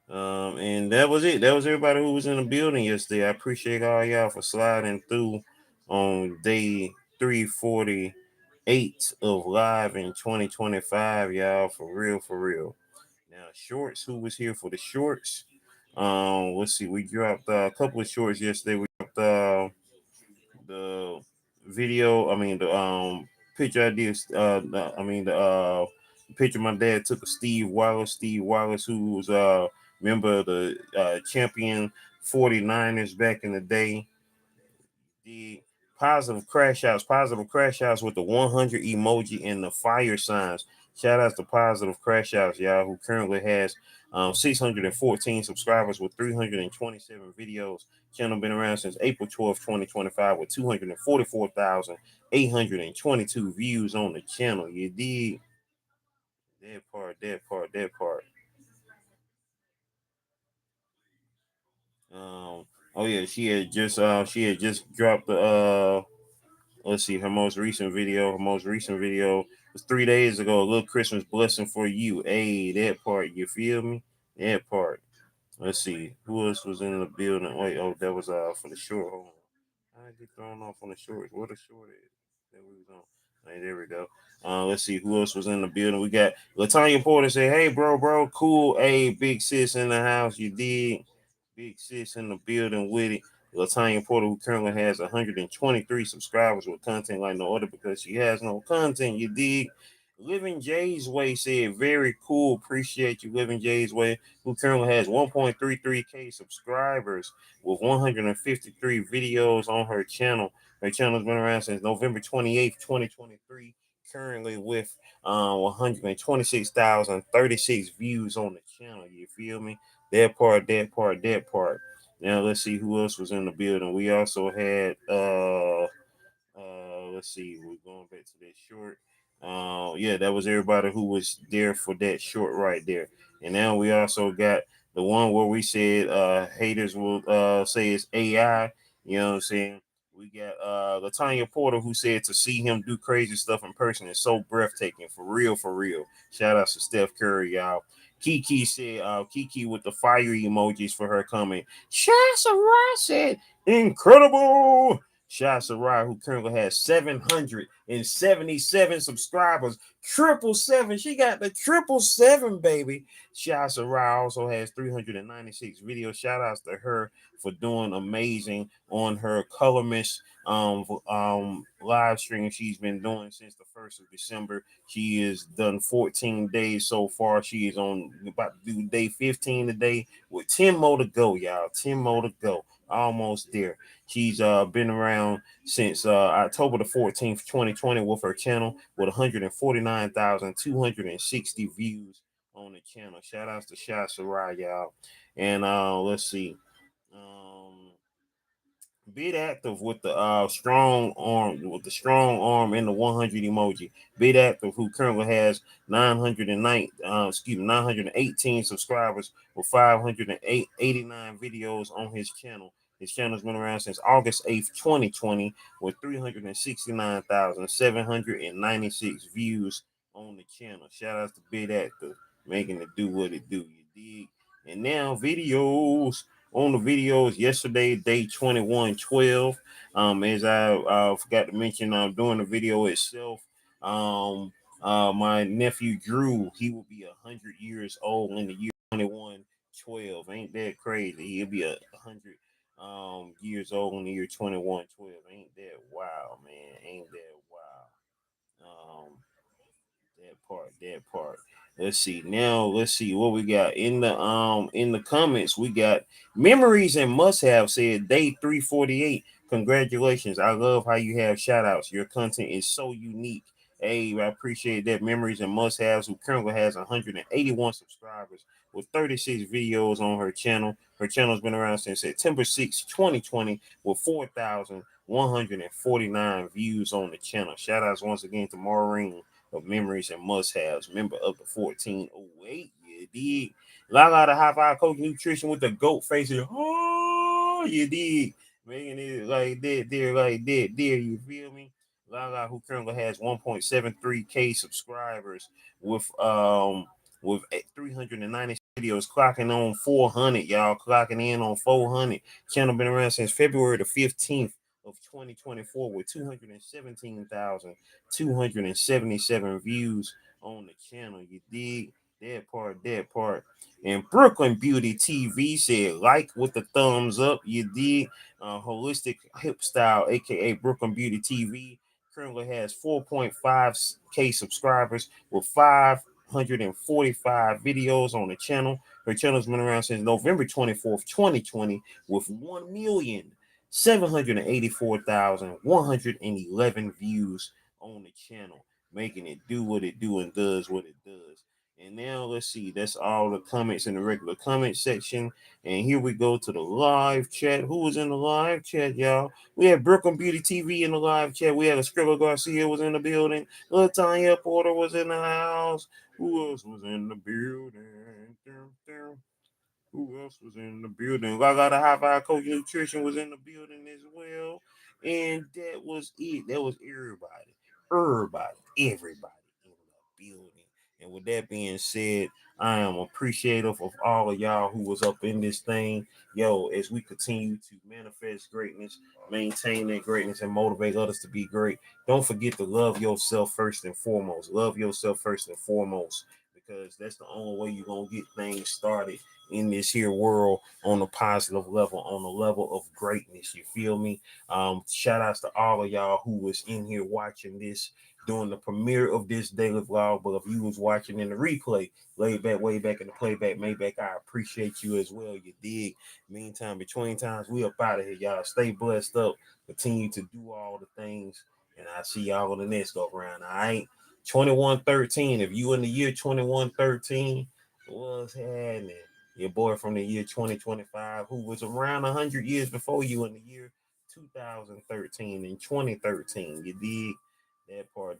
And that was it. That was everybody who was in the building yesterday. I appreciate all y'all for sliding through on day 348 of live in 2025, y'all. For real, for real. Now, shorts, who was here for the shorts? Let's see, we dropped a couple of shorts yesterday. We dropped the video, I mean the picture I did, the picture my dad took of Steve Wallace, who was member of the champion 49ers back in the day. The positive crash outs with the 100 emoji and the fire signs. Shout outs to Positive Crash Outs, y'all, who currently has 614 subscribers with 327 videos. Channel been around since April 12th, 2025 with 244,822 views on the channel. You dig? That part. Oh yeah, she had just dropped the let's see, her most recent video. Her most recent video was 3 days ago. A little Christmas blessing for you. Hey, that part. You feel me? That part. Let's see. Who else was in the building? Wait, oh, that was for the short. Hold on. I get thrown off on the short. What a short is that we was on. Hey, there we go. Let's see who else was in the building. We got Latanya Porter say, "Hey, bro, cool. Hey, big sis in the house. You dig? Big sis in the building with it." Latanya Porter, who currently has 123 subscribers with content like no other because she has no content. You dig? Living Jay's Way said, "Very cool. Appreciate you, Living Jay's Way, who currently has 1.33K subscribers with 153 videos on her channel. Her channel's been around since November 28th, 2023, currently with 126,036 views on the channel. You feel me? That part. Now let's see who else was in the building. We also had let's see, we're going back to that short. Yeah, that was everybody who was there for that short right there. And now we also got the one where we said haters will say it's AI. You know what I'm saying? We got Latanya Porter, who said to see him do crazy stuff in person is so breathtaking. For real, for real. Shout out to Steph Curry, y'all. Kiki said, Kiki with the fire emojis for her comment. Shasara said, incredible. Shah Sarai, who currently has 777 subscribers, 777. She got the 777, baby. Shah Sarai also has 396 videos. Shout outs to her for doing amazing on her colorless live stream she's been doing since the 1st of December. She has done 14 days so far. She is on about to do day 15 today with 10 more to go, y'all. 10 more to go. Almost there. She's been around since October the 14th, 2020 with her channel with 149,260 views on the channel. Shout outs to Shah Sarai, y'all. And let's see. Um, Bit active with the strong arm and the 100 emoji. Bit active, who currently has 918 subscribers with 589 videos on his channel. His channel's been around since August 8th, 2020, with 369,796 views on the channel. Shout out to Bit Active, making it do what it do. You dig? And now videos on the videos yesterday, day 21/12. As I forgot to mention, during the video itself, my nephew Drew, he will be 100 years old in the year 21/12. Ain't that crazy? He'll be 100 years old in the year 21/12. Ain't that wow, man? Ain't that wow? That part. Let's see. Now let's see what we got in the comments. We got memories and must have said day 348. Congratulations. I love how you have shout outs. Your content is so unique. Hey, I appreciate that. Memories and must haves, who currently has 181 subscribers with 36 videos on her channel. Her channel's been around since September 6, 2020, with 4,149 views on the channel. Shout outs once again to Maureen of memories and must-haves. Member of the 1408. You dig? Lala the high five coach nutrition with the goat face. Oh, you dig? Making it like that, there. You feel me? Lala, who currently has 1.73K subscribers with 390 videos, clocking on 400, y'all, clocking in on 400. Channel been around since February the 15th of 2024 with 217,277 views on the channel. You dig? That part. And Brooklyn Beauty TV said, like with the thumbs up. You dig? Holistic Hip Style, aka Brooklyn Beauty TV, currently has 4.5K subscribers with 545 videos on the channel. Her channel's been around since November 24th, 2020, with 1,784,111 views on the channel, making it do what it do and does what it does. And now let's see, that's all the comments in the regular comment section. And here we go to the live chat. Who was in the live chat, y'all? We had Brooklyn Beauty TV in the live chat. We had a Skrilla Garcia was in the building. Latanya Porter was in the house. Who else was in the building? Who else was in the building? I got a high five coach nutrition was in the building as well. And that was it. That was everybody in the building. And with that being said, I am appreciative of all of y'all who was up in this thing. Yo, as we continue to manifest greatness, maintain that greatness, and motivate others to be great, don't forget to love yourself first and foremost. Love yourself first and foremost, because that's the only way you're going to get things started in this here world on a positive level, on a level of greatness. You feel me? Shout outs to all of y'all who was in here watching this during the premiere of this daily vlog. But if you was watching in the replay, laid back, way back in the playback, Maybach, I appreciate you as well. You dig? Meantime, between times, we up out of here, y'all. Stay blessed up. Continue to do all the things. And I see y'all on the next go round. All right. 2113. If you in the year 2113, what's happening? Your boy from the year 2025, who was around 100 years before you in the year 2013 and 2013. You dig? That part.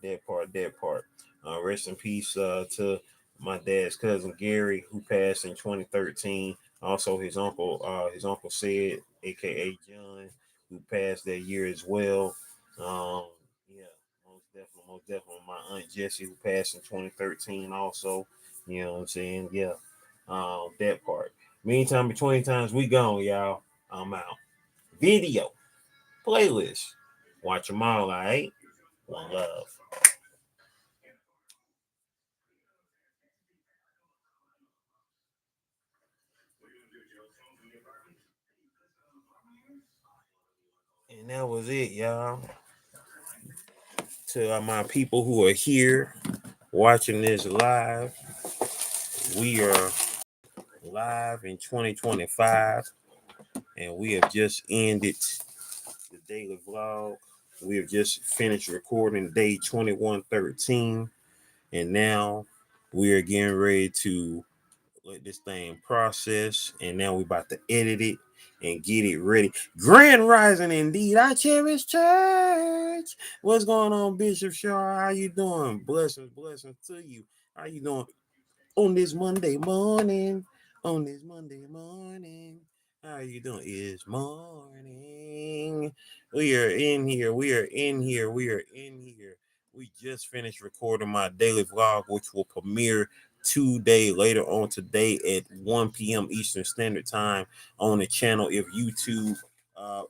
Rest in peace to my dad's cousin Gary, who passed in 2013. Also, his uncle said, aka John, who passed that year as well. Yeah, most definitely. My aunt Jessie, who passed in 2013, also. You know what I'm saying? Yeah, that part. Meantime, between times we gone, y'all. I'm out. Video playlist. Watch them all, all right? One love. And that was it, y'all. To my people who are here watching this live, we are live in 2025, and we have just ended the daily vlog. We have just finished recording day 2113, and now we are getting ready to let this thing process, and now we about to edit it and get it ready. Grand rising indeed. I cherish church. What's going on, Bishop Shaw? How you doing? Blessings to you. How you doing on this Monday morning? On this Monday morning. How you doing? It's morning. We are in here. We just finished recording my daily vlog, which will premiere today, later on today at 1 p.m. Eastern Standard Time on the channel, if YouTube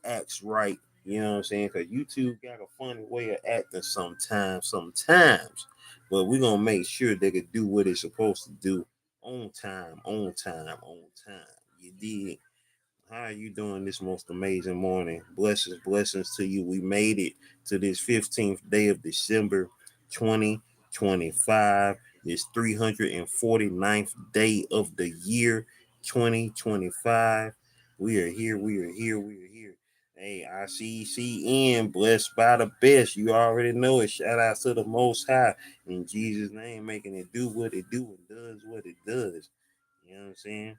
acts right. You know what I'm saying? Because YouTube got a funny way of acting sometimes. But we're going to make sure they can do what it's supposed to do on time. You dig? How are you doing this most amazing morning? Blessings to you. We made it to this 15th day of December 2025. This 349th day of the year 2025. We are here. Hey, ICCN, blessed by the best. You already know it. Shout out to the Most High. In Jesus' name, making it do what it do and does what it does. You know what I'm saying?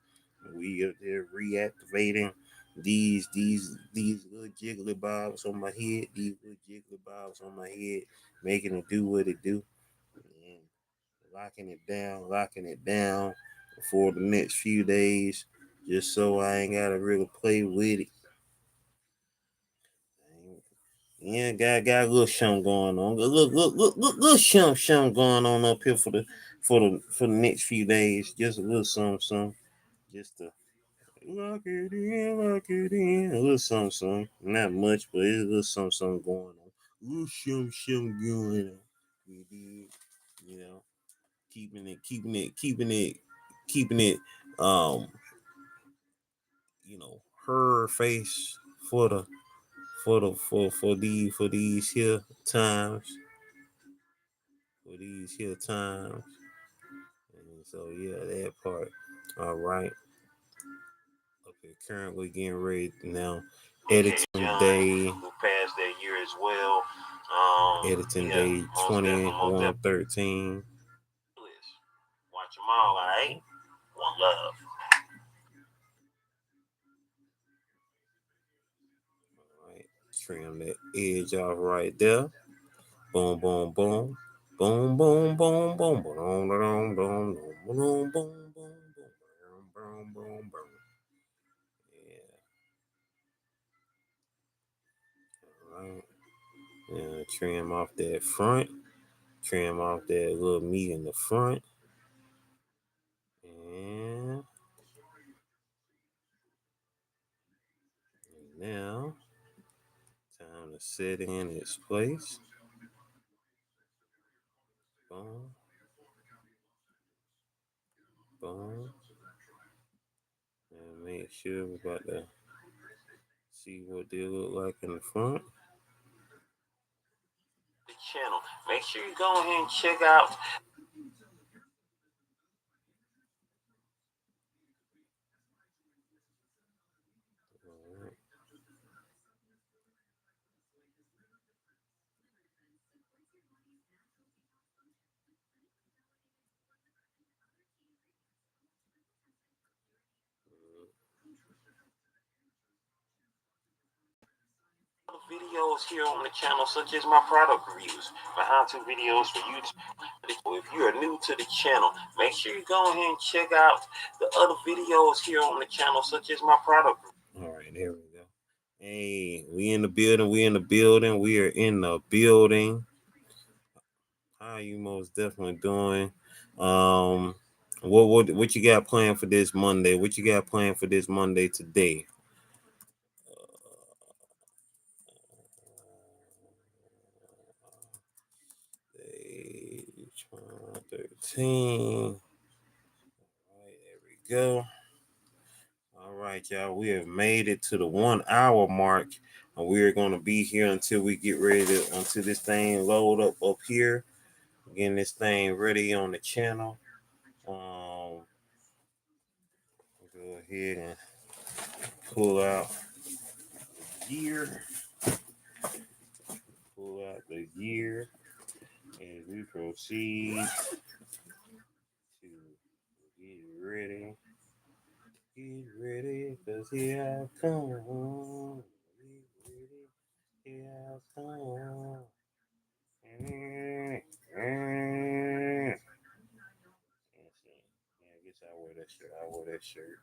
We are there reactivating these little jiggly bobs on my head. Making it do what it do. And locking it down for the next few days, just so I ain't gotta really play with it. Yeah, got a little something going on. Little something going on up here for the next few days. Just a little something. Just to lock it in. A little something. Not much, but it's a little something going on. A little something going on. We did, you know, keeping it, um, her face for the for these here times. And so yeah, that part. All right. Okay, currently getting ready now. Editing day. Who passed that year as well. Editing day 2113. Watch them all, alright? One love. Alright, trim that edge off right there. Boom, boom, boom. Boom, boom, boom, boom, boom, boom, boom, boom, boom, boom, boom. Yeah. Trim off that front. Trim off that little meat in the front. And now, time to set in its place. Boom. Boom. And make sure we're about to see what they look like in the front. The channel. Make sure you go ahead and check out. Videos here on the channel, such as my product reviews, my how-to videos for YouTube. If you are new to the channel, make sure you go ahead and check out the other videos here on the channel, such as my product. All right, there we go. Hey, we in the building. We in the building. We are in the building. How are you most definitely doing? What you got planned for this Monday? What you got planned for this Monday today? Page 13. All right, there we go. All right, y'all. We have made it to the 1 hour mark. And we are going to be here until we get ready to, until this thing load up here. Getting this thing ready on the channel. Go ahead and pull out the gear. Pull out the gear as we proceed to get ready. Get ready, cause here I come. Get ready, here I come. Yeah, I guess I wear that shirt. I wear that shirt.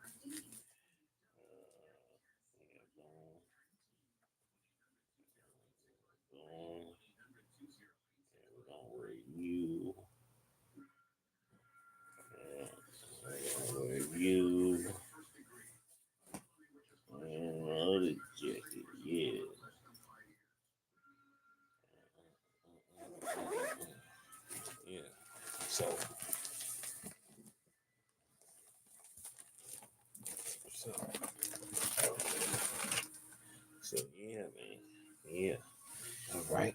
We're gonna wear you. We're gonna wear you. And other jacket, yeah. Yeah. So yeah, man. Yeah. All right.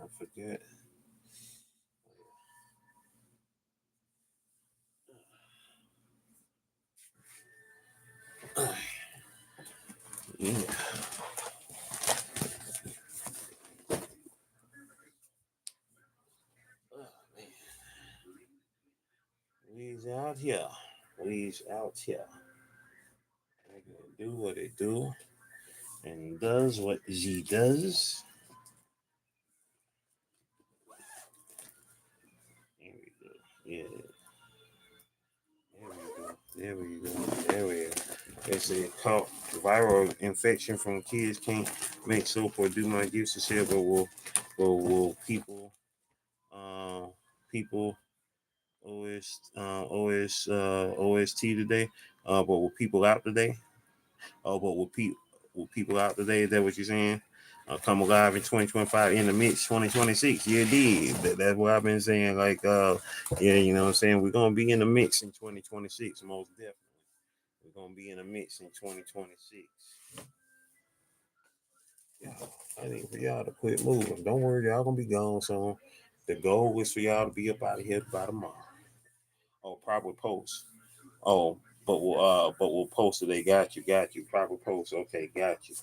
I forget. Yeah. Oh, man. We's out here. We's out here. They gonna do what they do and does what she does. There we go. Yeah. There we go. There we go. It's a caught viral infection from kids can't make soap or do my gifts to share, but will people people OST today? But will people out today? Oh, but will people out today? Is that what you're saying? Come alive in 2025 in the mix 2026. Yeah, did. That's what I've been saying. Like, yeah, you know what I'm saying? We're gonna be in the mix in 2026, most definitely. We're gonna be in a mix in 2026. Yeah, I need for y'all to quit moving. Don't worry, y'all gonna be gone soon. The goal is for y'all to be up out of here by tomorrow. Oh, probably post. Oh, but we'll post it. They got you. Probably post. Okay, got you.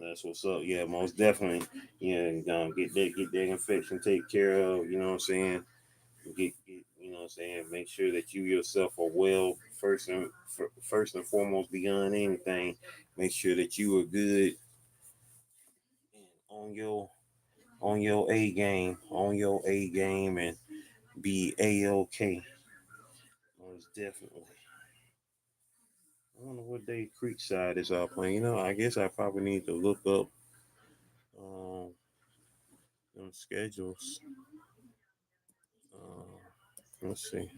That's what's up. Yeah, most definitely. Yeah, get that infection taken care of. You know what I'm saying? Get you know what I'm saying. Make sure that you yourself are well first and foremost. Beyond anything, make sure that you are good and on your A game, and be A-OK. Most definitely. I wonder what day Creekside is all playing. I guess I probably need to look up um them schedules. Uh, let's see.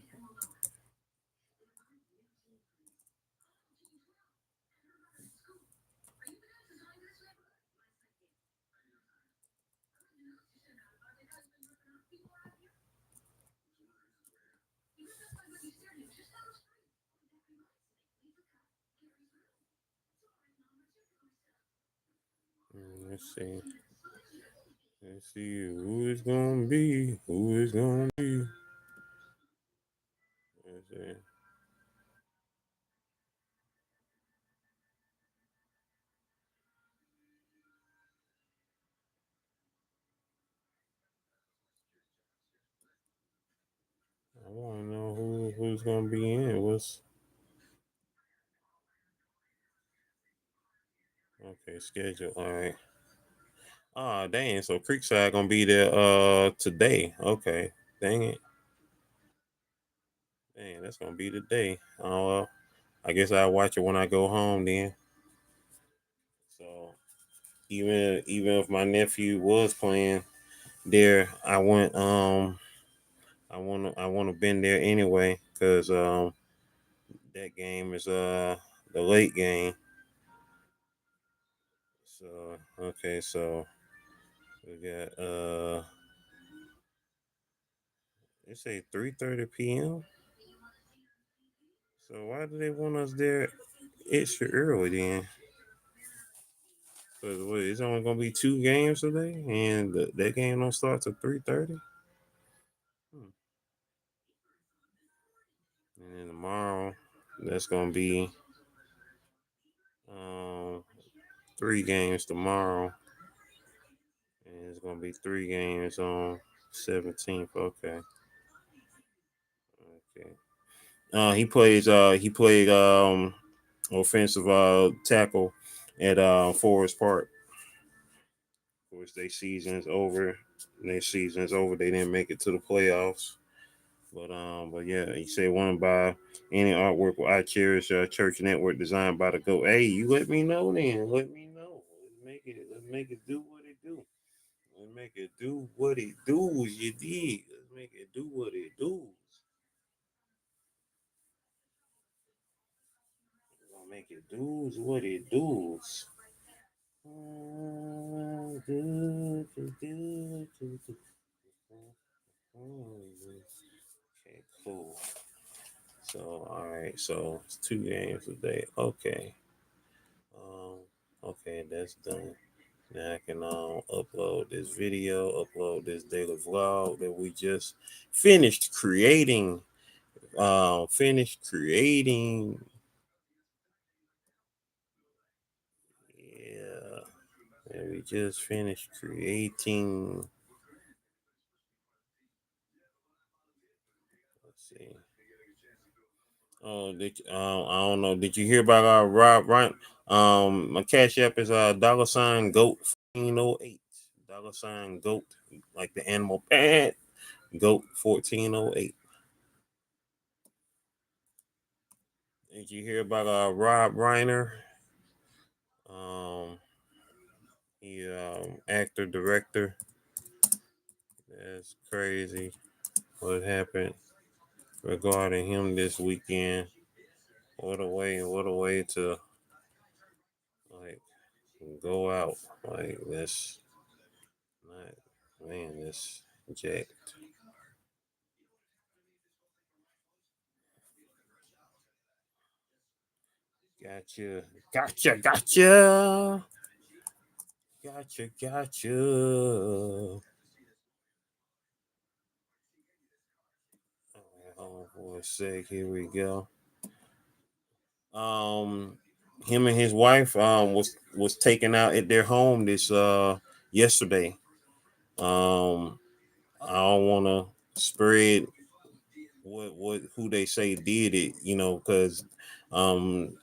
Let's see. Let's see who is gonna be. Who is gonna be? Let's see. I want to know who's gonna be in. What's okay? Schedule. All right. Ah, dang. So Creekside gonna be there today. Okay. Dang it. Dang, that's gonna be today. Oh well. I guess I'll watch it when I go home then. So even if my nephew was playing there, I wanna been there anyway because that game is the late game. So okay, so we got they say 3:30 p.m. So why do they want us there extra early then? Because it's only gonna be two games today, and that game don't start till 3:30. Hmm. And then tomorrow, that's gonna be um three games tomorrow, and it's gonna be three games on 17th. Okay, okay. He played offensive tackle at Forest Park. Of course, their season's over. Their season's over. They didn't make it to the playoffs. But yeah, he said one by any artwork will I cherish church network designed by the GOAT. Hey, you let me know then. Let me know. Let's make it do what it do. Let's make it do what it does. You dig? Let's make it do what it does. Gonna make it do what it does. Okay, cool. So, all right. So it's two games a day. Okay. Um. Okay, that's done. Now I can upload this video, upload this daily vlog that we just finished creating. Finished creating. Yeah. And we just finished creating. Let's see. Oh, I don't know. Did you hear about Rob Ryan? My cash app is dollar sign goat 1408. Dollar sign goat, like the animal pad. Goat 1408. Did you hear about Rob Reiner? Um, he actor director. That's crazy. What happened regarding him this weekend? What a way to like go out like this. Not man, this jacked. Gotcha, gotcha, gotcha, gotcha. All right, hold on for a sec. Here we go. Um, him and his wife was taken out at their home this yesterday. I don't want to spread what who they say did it, because um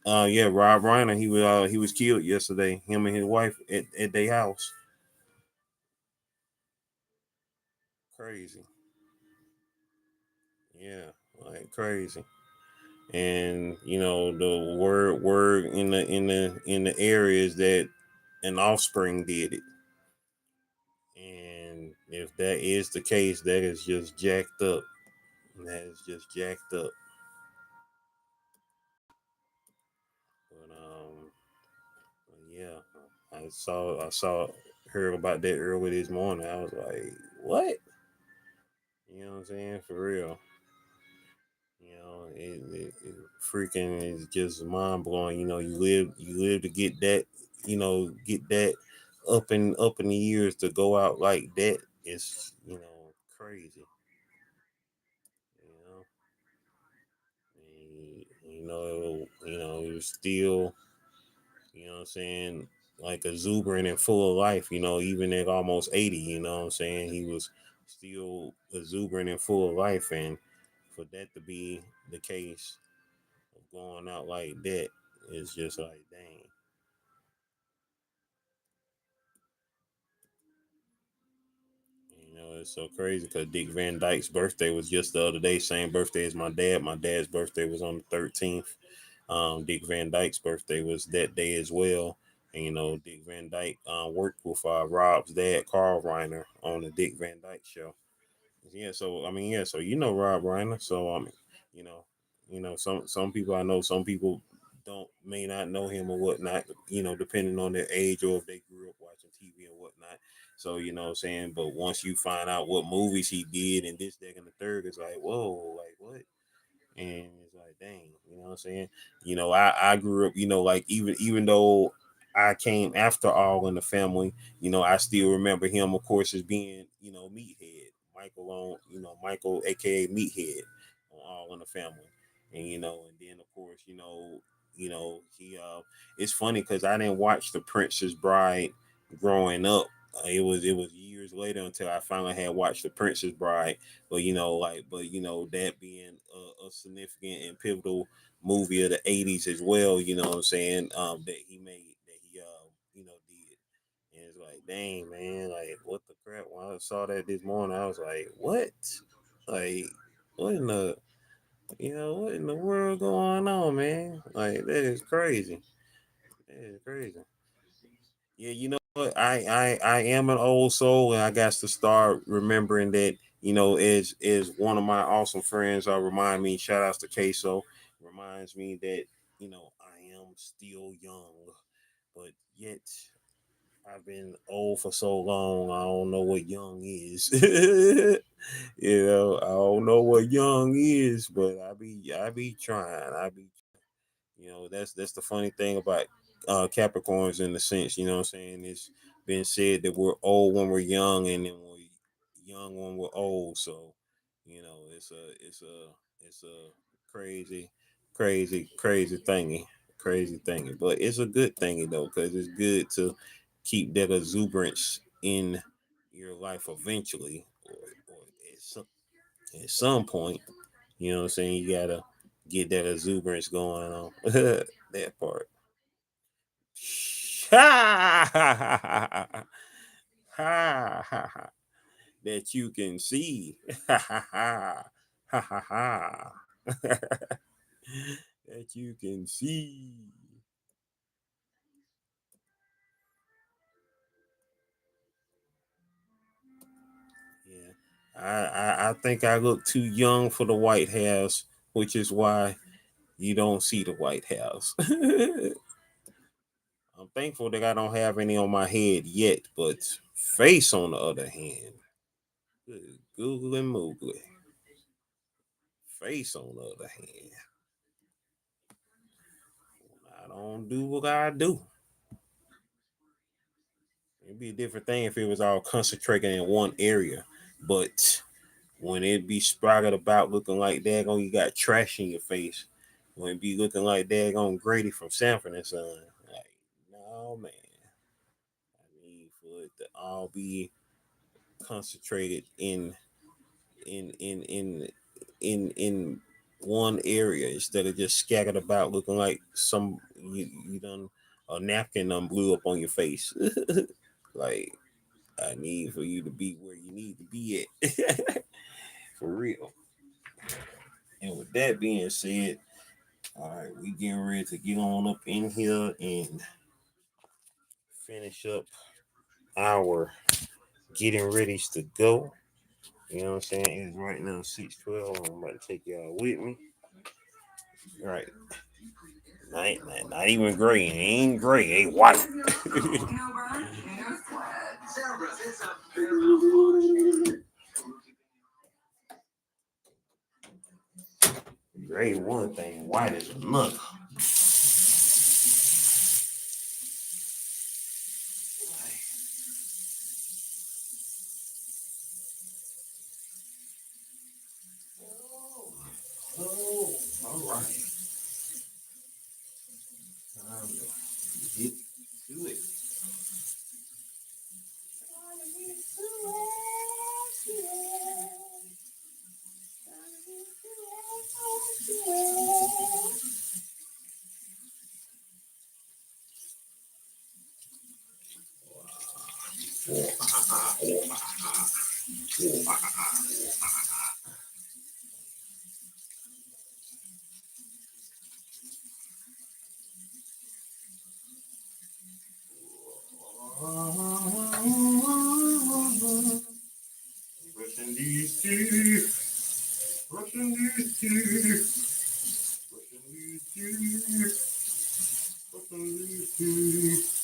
yeah, Rob Reiner, he was killed yesterday. Him and his wife at their house. Crazy. Yeah, like crazy. And the word in the areas that an offspring did it. And if that is the case, that is just jacked up. That is just jacked up. But yeah, I saw heard about that early this morning. I was like, what? You know what I'm saying? For real. It freaking is just mind blowing. You live to get that, get that up in the years to go out like that. It's crazy. You know, and, it was still, what I'm saying, like exuberant and full of life. Even at almost 80. What I'm saying, he was still exuberant and full of life, and for that to be the case of going out like that, it's just like, dang. It's so crazy because Dick Van Dyke's birthday was just the other day, same birthday as my dad. My dad's birthday was on the 13th. Dick Van Dyke's birthday was that day as well. And Dick Van Dyke worked with Rob's dad, Carl Reiner, on the Dick Van Dyke show. Yeah, so I mean, yeah, so Rob Reiner. So you know, some people I know, some people don't may not know him or whatnot. Depending on their age or if they grew up watching TV and whatnot. So what I'm saying, but once you find out what movies he did and this, that, and the third, it's like, whoa, like what? And it's like, dang, what I'm saying? I grew up, like even though I came after All in the Family, I still remember him, of course, as being, Meathead, Michael, aka Meathead, on All in the Family. And then of course, he it's funny because I didn't watch The Princess Bride growing up. It was years later until I finally had watched The Princess Bride. But that being a significant and pivotal movie of the '80s as well. What I'm saying, that he made, that he did. And it's like, dang, man, like what the crap? When I saw that this morning, I was like, what? Like, what in the what in the world going on, man? Like that is crazy. That is crazy. Yeah, you know what? I am an old soul, and I got to start remembering that. Is one of my awesome friends. Remind me. Shout outs to Queso. Reminds me that I am still young, but yet I've been old for so long. I don't know what young is. I don't know what young is, but I be trying. That's the funny thing about Capricorns in the sense, what I'm saying, it's been said that we're old when we're young and then we're young when we're old. So, it's a crazy, crazy, crazy thingy. Crazy thingy. But it's a good thingy though, because it's good to keep that exuberance in your life eventually, or at some point. What I'm saying? You gotta get that exuberance going on. That part. Ha ha ha ha ha. That you can see. Ha ha ha ha ha ha. That you can see. Yeah. I think I look too young for the White House, which is why you don't see the White House. I'm thankful that I don't have any on my head yet, but face on the other hand, Google and Moogly. Face on the other hand, I don't do what I do. It'd be a different thing if it was all concentrated in one area, but when it be sprouted about looking like that, you got trash in your face. When be looking like daggone Grady from Sanford and Son. Like, no man. I need for it to all be concentrated in one area instead of just scattered about looking like some you done a napkin done blew up on your face. Like, I need for you to be where you need to be at. For real. And with that being said, all right, we getting ready to get on up in here and finish up our getting ready to go. You know what I'm saying? It's right now 6:12. I'm about to take y'all with me. Right. Not even gray. It ain't gray. Ain't white. Gray one thing, white is another. Oh, all right. Get to it. Brushing these teeth, brushing these teeth, brushing these teeth, brushing these teeth.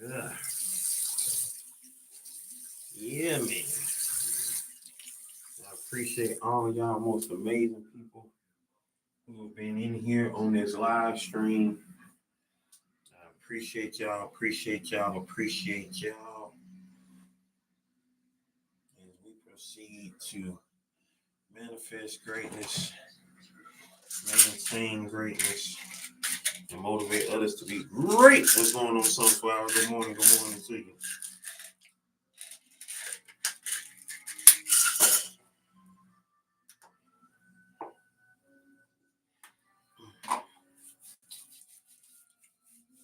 Yeah. Yeah, man. I appreciate all y'all most amazing people who've been in here on this live stream. I appreciate y'all, appreciate y'all, appreciate y'all. As we proceed to manifest greatness, maintain greatness, and motivate others to be great. What's going on, Sunflower? Good morning to you.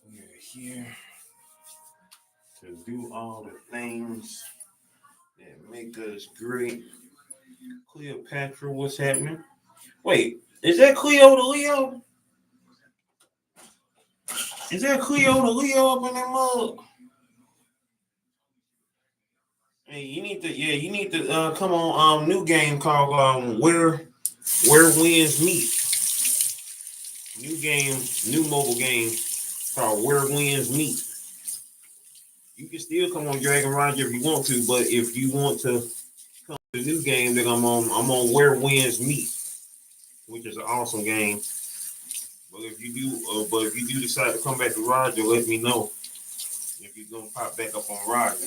We are here to do all the things that make us great. Cleopatra, what's happening? Wait, is that Cleo the Leo? Is that Cleo the Leo up in that mug? Hey, you need to come on new game called Where Winds Meet. New game, new mobile game called Where Winds Meet. You can still come on Dragon Roger if you want to, but if you want to come to the new game that I'm on Where Winds Meet, which is an awesome game. But if you do decide to come back to Roger, let me know if you're gonna pop back up on Roger.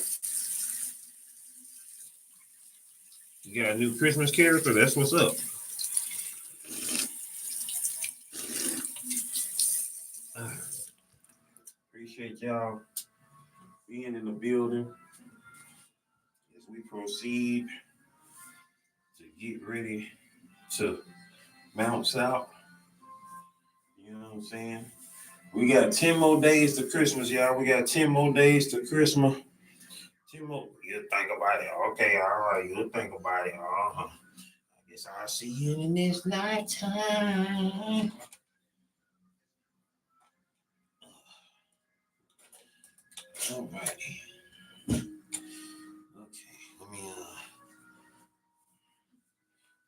You got a new Christmas character? That's what's up. Appreciate y'all being in the building as we proceed to get ready to bounce out. You know what I'm saying? We got 10 more days to Christmas, y'all. We got 10 more days to Christmas. 10 more. You think about it. Okay, all right. You'll think about it. I guess I'll see you in this nighttime. All right. Okay,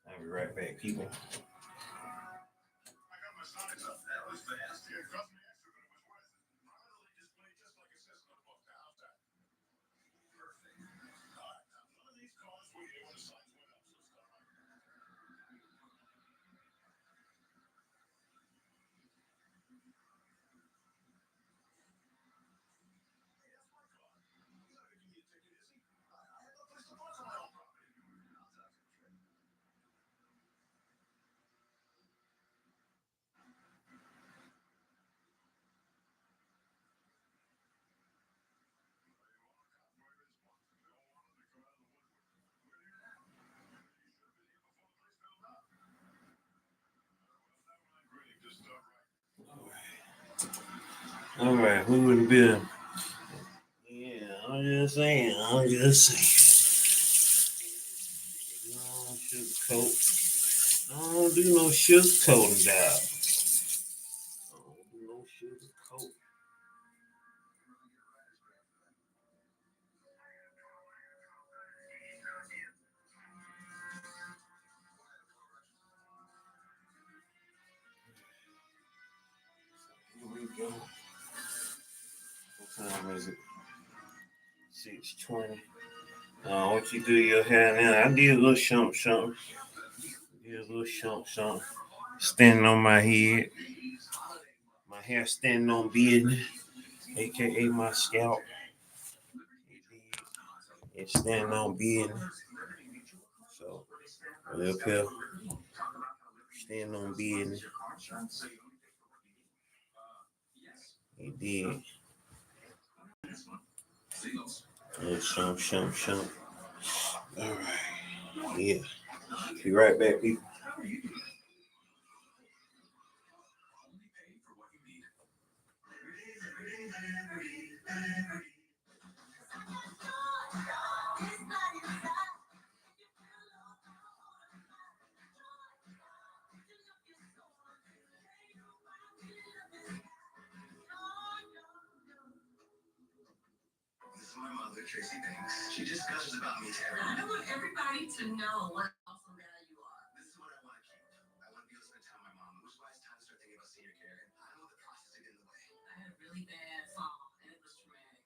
I'll be right back, people. All right, who would have been? Yeah, I'm just saying. No sugarcoat. I don't do no sugarcoating, dog. I don't do no sugarcoat. Here we go. What time is it? 6:20. What you do your hair now? I did a little something. Did a little something. Standing on my head. My hair standing on business, aka my scalp. It's standing on business. So up here, standing on business. He did. Some. All right. Yeah. Be right back, people. My mother, Tracy Banks. She just gushes about me to everyone. I want everybody to know what awesome guy you are. This is what I want to keep. I want to be able to spend time with my mom, which is why it's time to start thinking about senior care. And I don't want the process to get in the way. I had a really bad fall, and it was traumatic.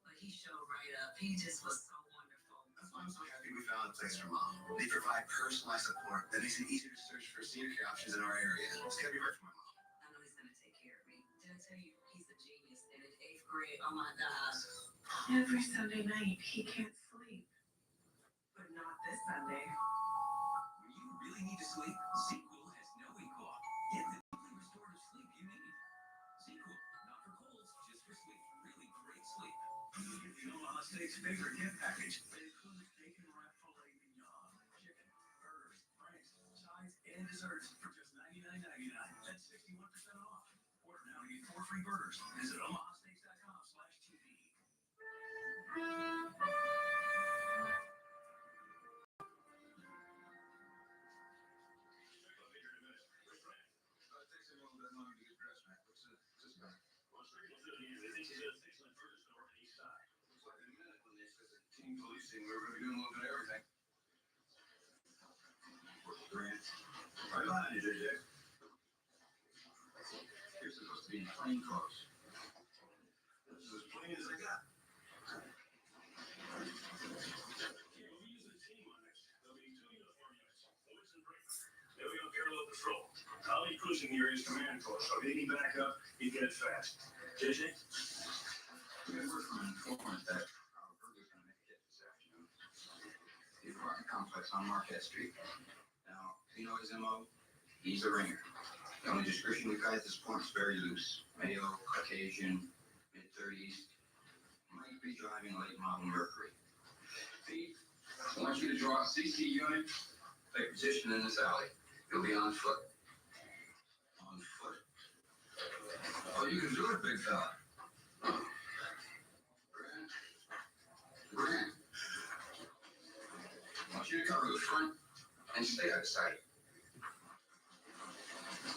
But he showed right up. He just was so wonderful. That's I'm so happy we found a place for Mom. They provide personalized support that makes it easier to search for senior care options in our area. It's gotta be right for my mom. I know he's gonna take care of me. Did I tell you he's a genius and in 8th grade? Oh my God. Every Sunday night he can't sleep. But not this Sunday. When you really need to sleep, Sequel has no equal. Get the deeply restorative sleep you need. Sequel, not for colds, just for sleep. Really great sleep. You know Mama Steak's favorite gift package. It includes bacon wrapped filet mignon, chicken, burgers, franks, sides, and desserts for just $99.99. That's 61% off. Order now to get 4 free burgers. Visit omahasteaks.com/TV. Team policing, we're going to be doing a little bit of everything. Grant. Right behind you, JJ. You're supposed to be in plain clothes. This is as plain as I got. Yeah, we use a team on this. There'll be 2 uniform units, Lewis and Brink. They'll be on parallel patrol. I'll be cruising the area's command post, so if you need back up, you get it fast. JJ? We got word from an informant that our burger's going to make it this afternoon. The apartment complex on Marquette Street. Now, you know his MO? He's a ringer. The only description we've got at this point is very loose. Male, Caucasian, mid-30s. Might be driving late model Mercury. Pete, I want you to draw a CC unit. Take position in this alley. You'll be on foot. On foot? Oh, you can do it, big fella. Grant. I want you to cover the front and stay out of sight.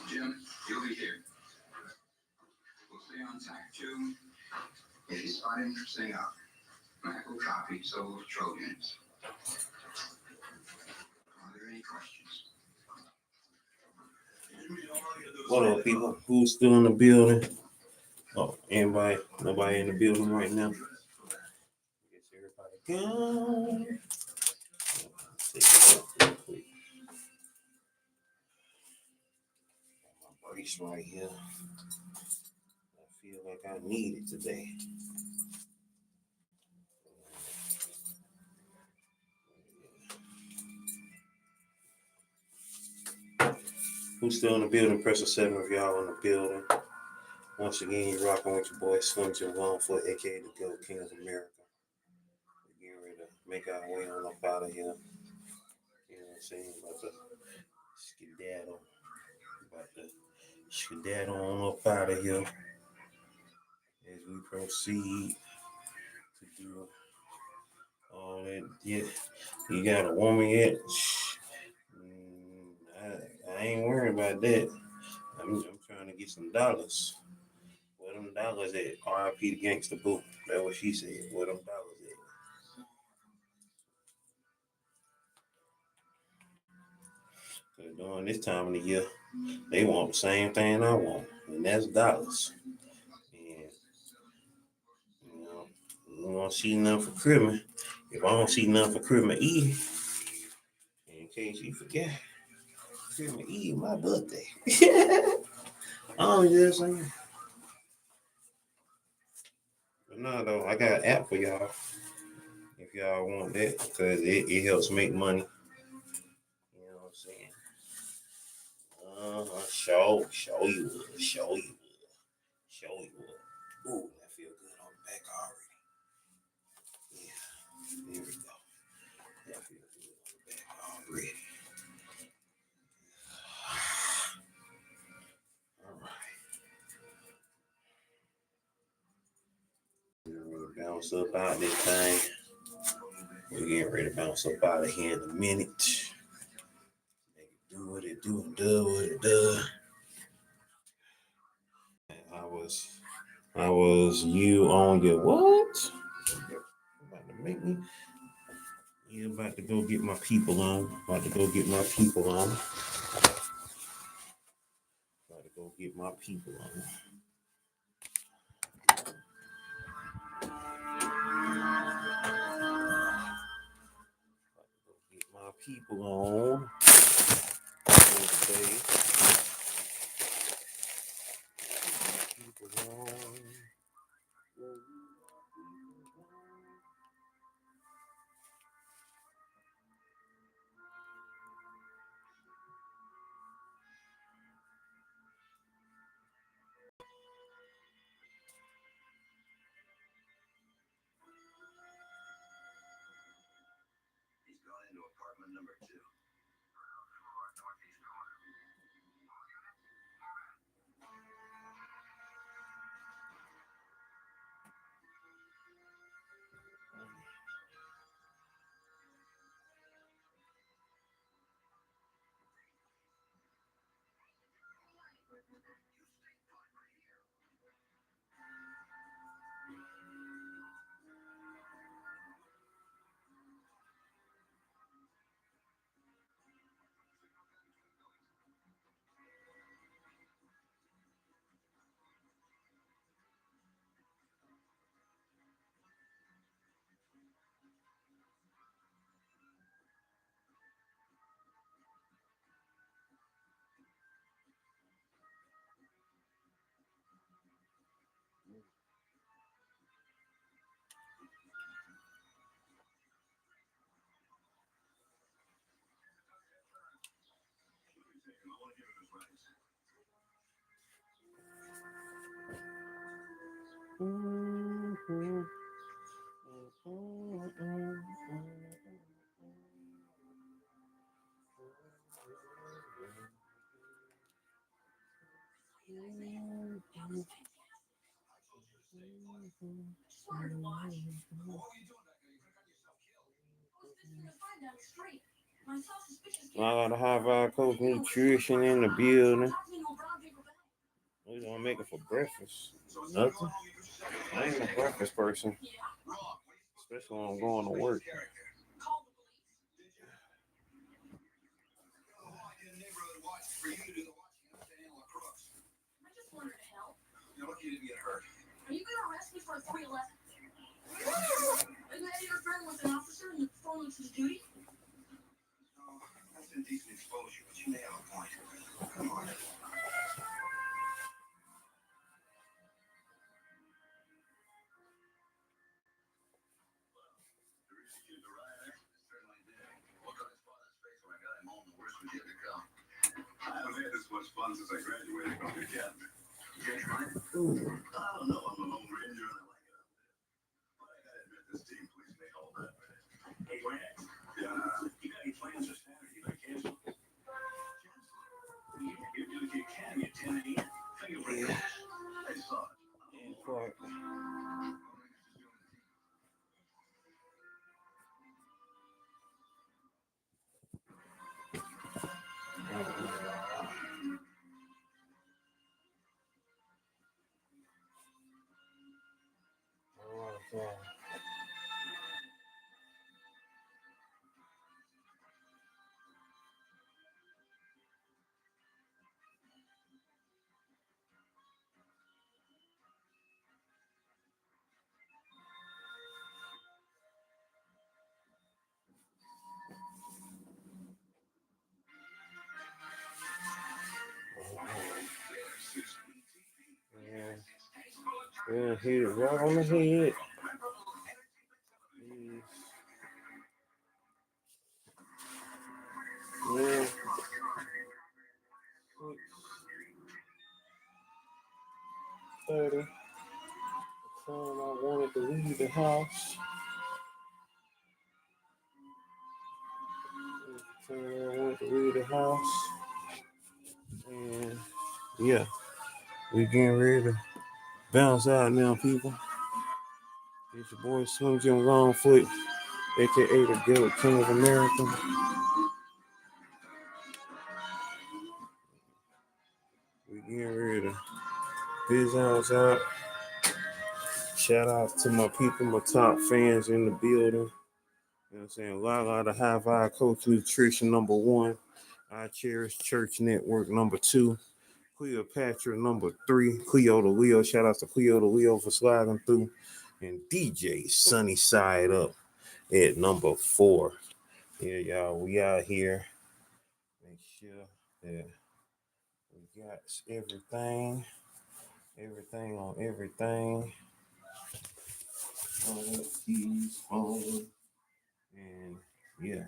Jim, you'll be here. We'll stay on tack 2. If you spot him, stay out. Mac will copy, so will patrol units. Are there any questions? What up, people? Who's still in the building? Oh, anybody? Nobody in the building right now? Guess everybody gone. Take it up real quick. My brace right here. I feel like I need it today. Who's still in the building? Press a 7 if y'all in the building. Once again, you're rocking with your boy Slim Jim Longfoot, aka the GOAT King of America. We're getting ready to make our way on up out of here. You know what I'm saying? About to skedaddle. On up out of here as we proceed to do all that. Yeah, you got a woman yet? I ain't worried about that. I'm trying to get some dollars. Where them dollars at? R.I.P. the Gangsta Boo. That's what she said. Where them dollars at? Because during this time of the year, they want the same thing I want, and that's dollars. And, you don't see nothing for Christmas. If I don't see nothing for Christmas Eve, in case you forget, Christmas Eve, my birthday. I'm just saying. But no, though, I got an app for y'all. If y'all want that, because it helps make money. You know what I'm saying? Show you would. Ooh, that feel good on the back already. Yeah, there we go. That feel good on the back already. All right. We're gonna bounce up out this thing. We're getting ready to bounce up out of here in a minute. Make it do what it do and do what it does. I was you on your what? About to make me. You about to go get my people on. people on for the day. People on. He's gone into apartment number 2. I got a high vibe coach nutrition in the building. What you gonna make it for breakfast? Nothing. I ain't a breakfast person, especially when I'm going to work. You're lucky you didn't get hurt. Are you going to arrest me for a 311? Are you interfering with an officer in the performance of his duty? No, that's indecent exposure, but you may have a point. Come on. I haven't had this much fun since I graduated from the academy. You're trying? I don't know. I'm a lone ranger and I like it up there. But I gotta admit, this team police made all that better. Hey, Grant. Yeah. You got any plans for Saturday? You like cancel? Yeah, you're doing the academy at 10 a.m. Fingerprint. I saw it. Yeah, hit it right on the head. Yeah. 6:30. The time I wanted to leave the house. The time I wanted to leave the house. And yeah, we getting ready to bounce out now, people. It's your boy Slim Jim Longfoot, aka the Ghetto King of America. We getting ready to biz out. Shout out to my people, my top fans in the building. You know what I'm saying? Lala, the High Vibe Coach Nutrition number 1. I Cherish Church Network number 2. Cleopatra number 3. Cleo the Leo. Shout out to Cleo the Leo for sliding through. And DJ Sunny Side Up at number 4. Yeah, y'all, we out here. Make sure that we got everything on everything. Keys, phone, and yeah,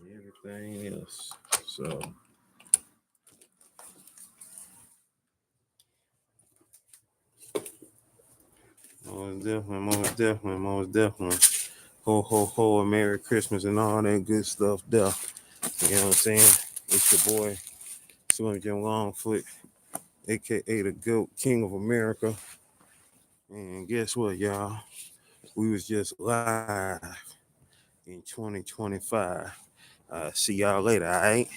everything else. So, most definitely. Ho, ho, ho, and Merry Christmas and all that good stuff there. You know what I'm saying? It's your boy, Slim Jim Longfoot, aka the GOAT, King of America. And guess what, y'all? We was just live in 2025. See y'all later, all right?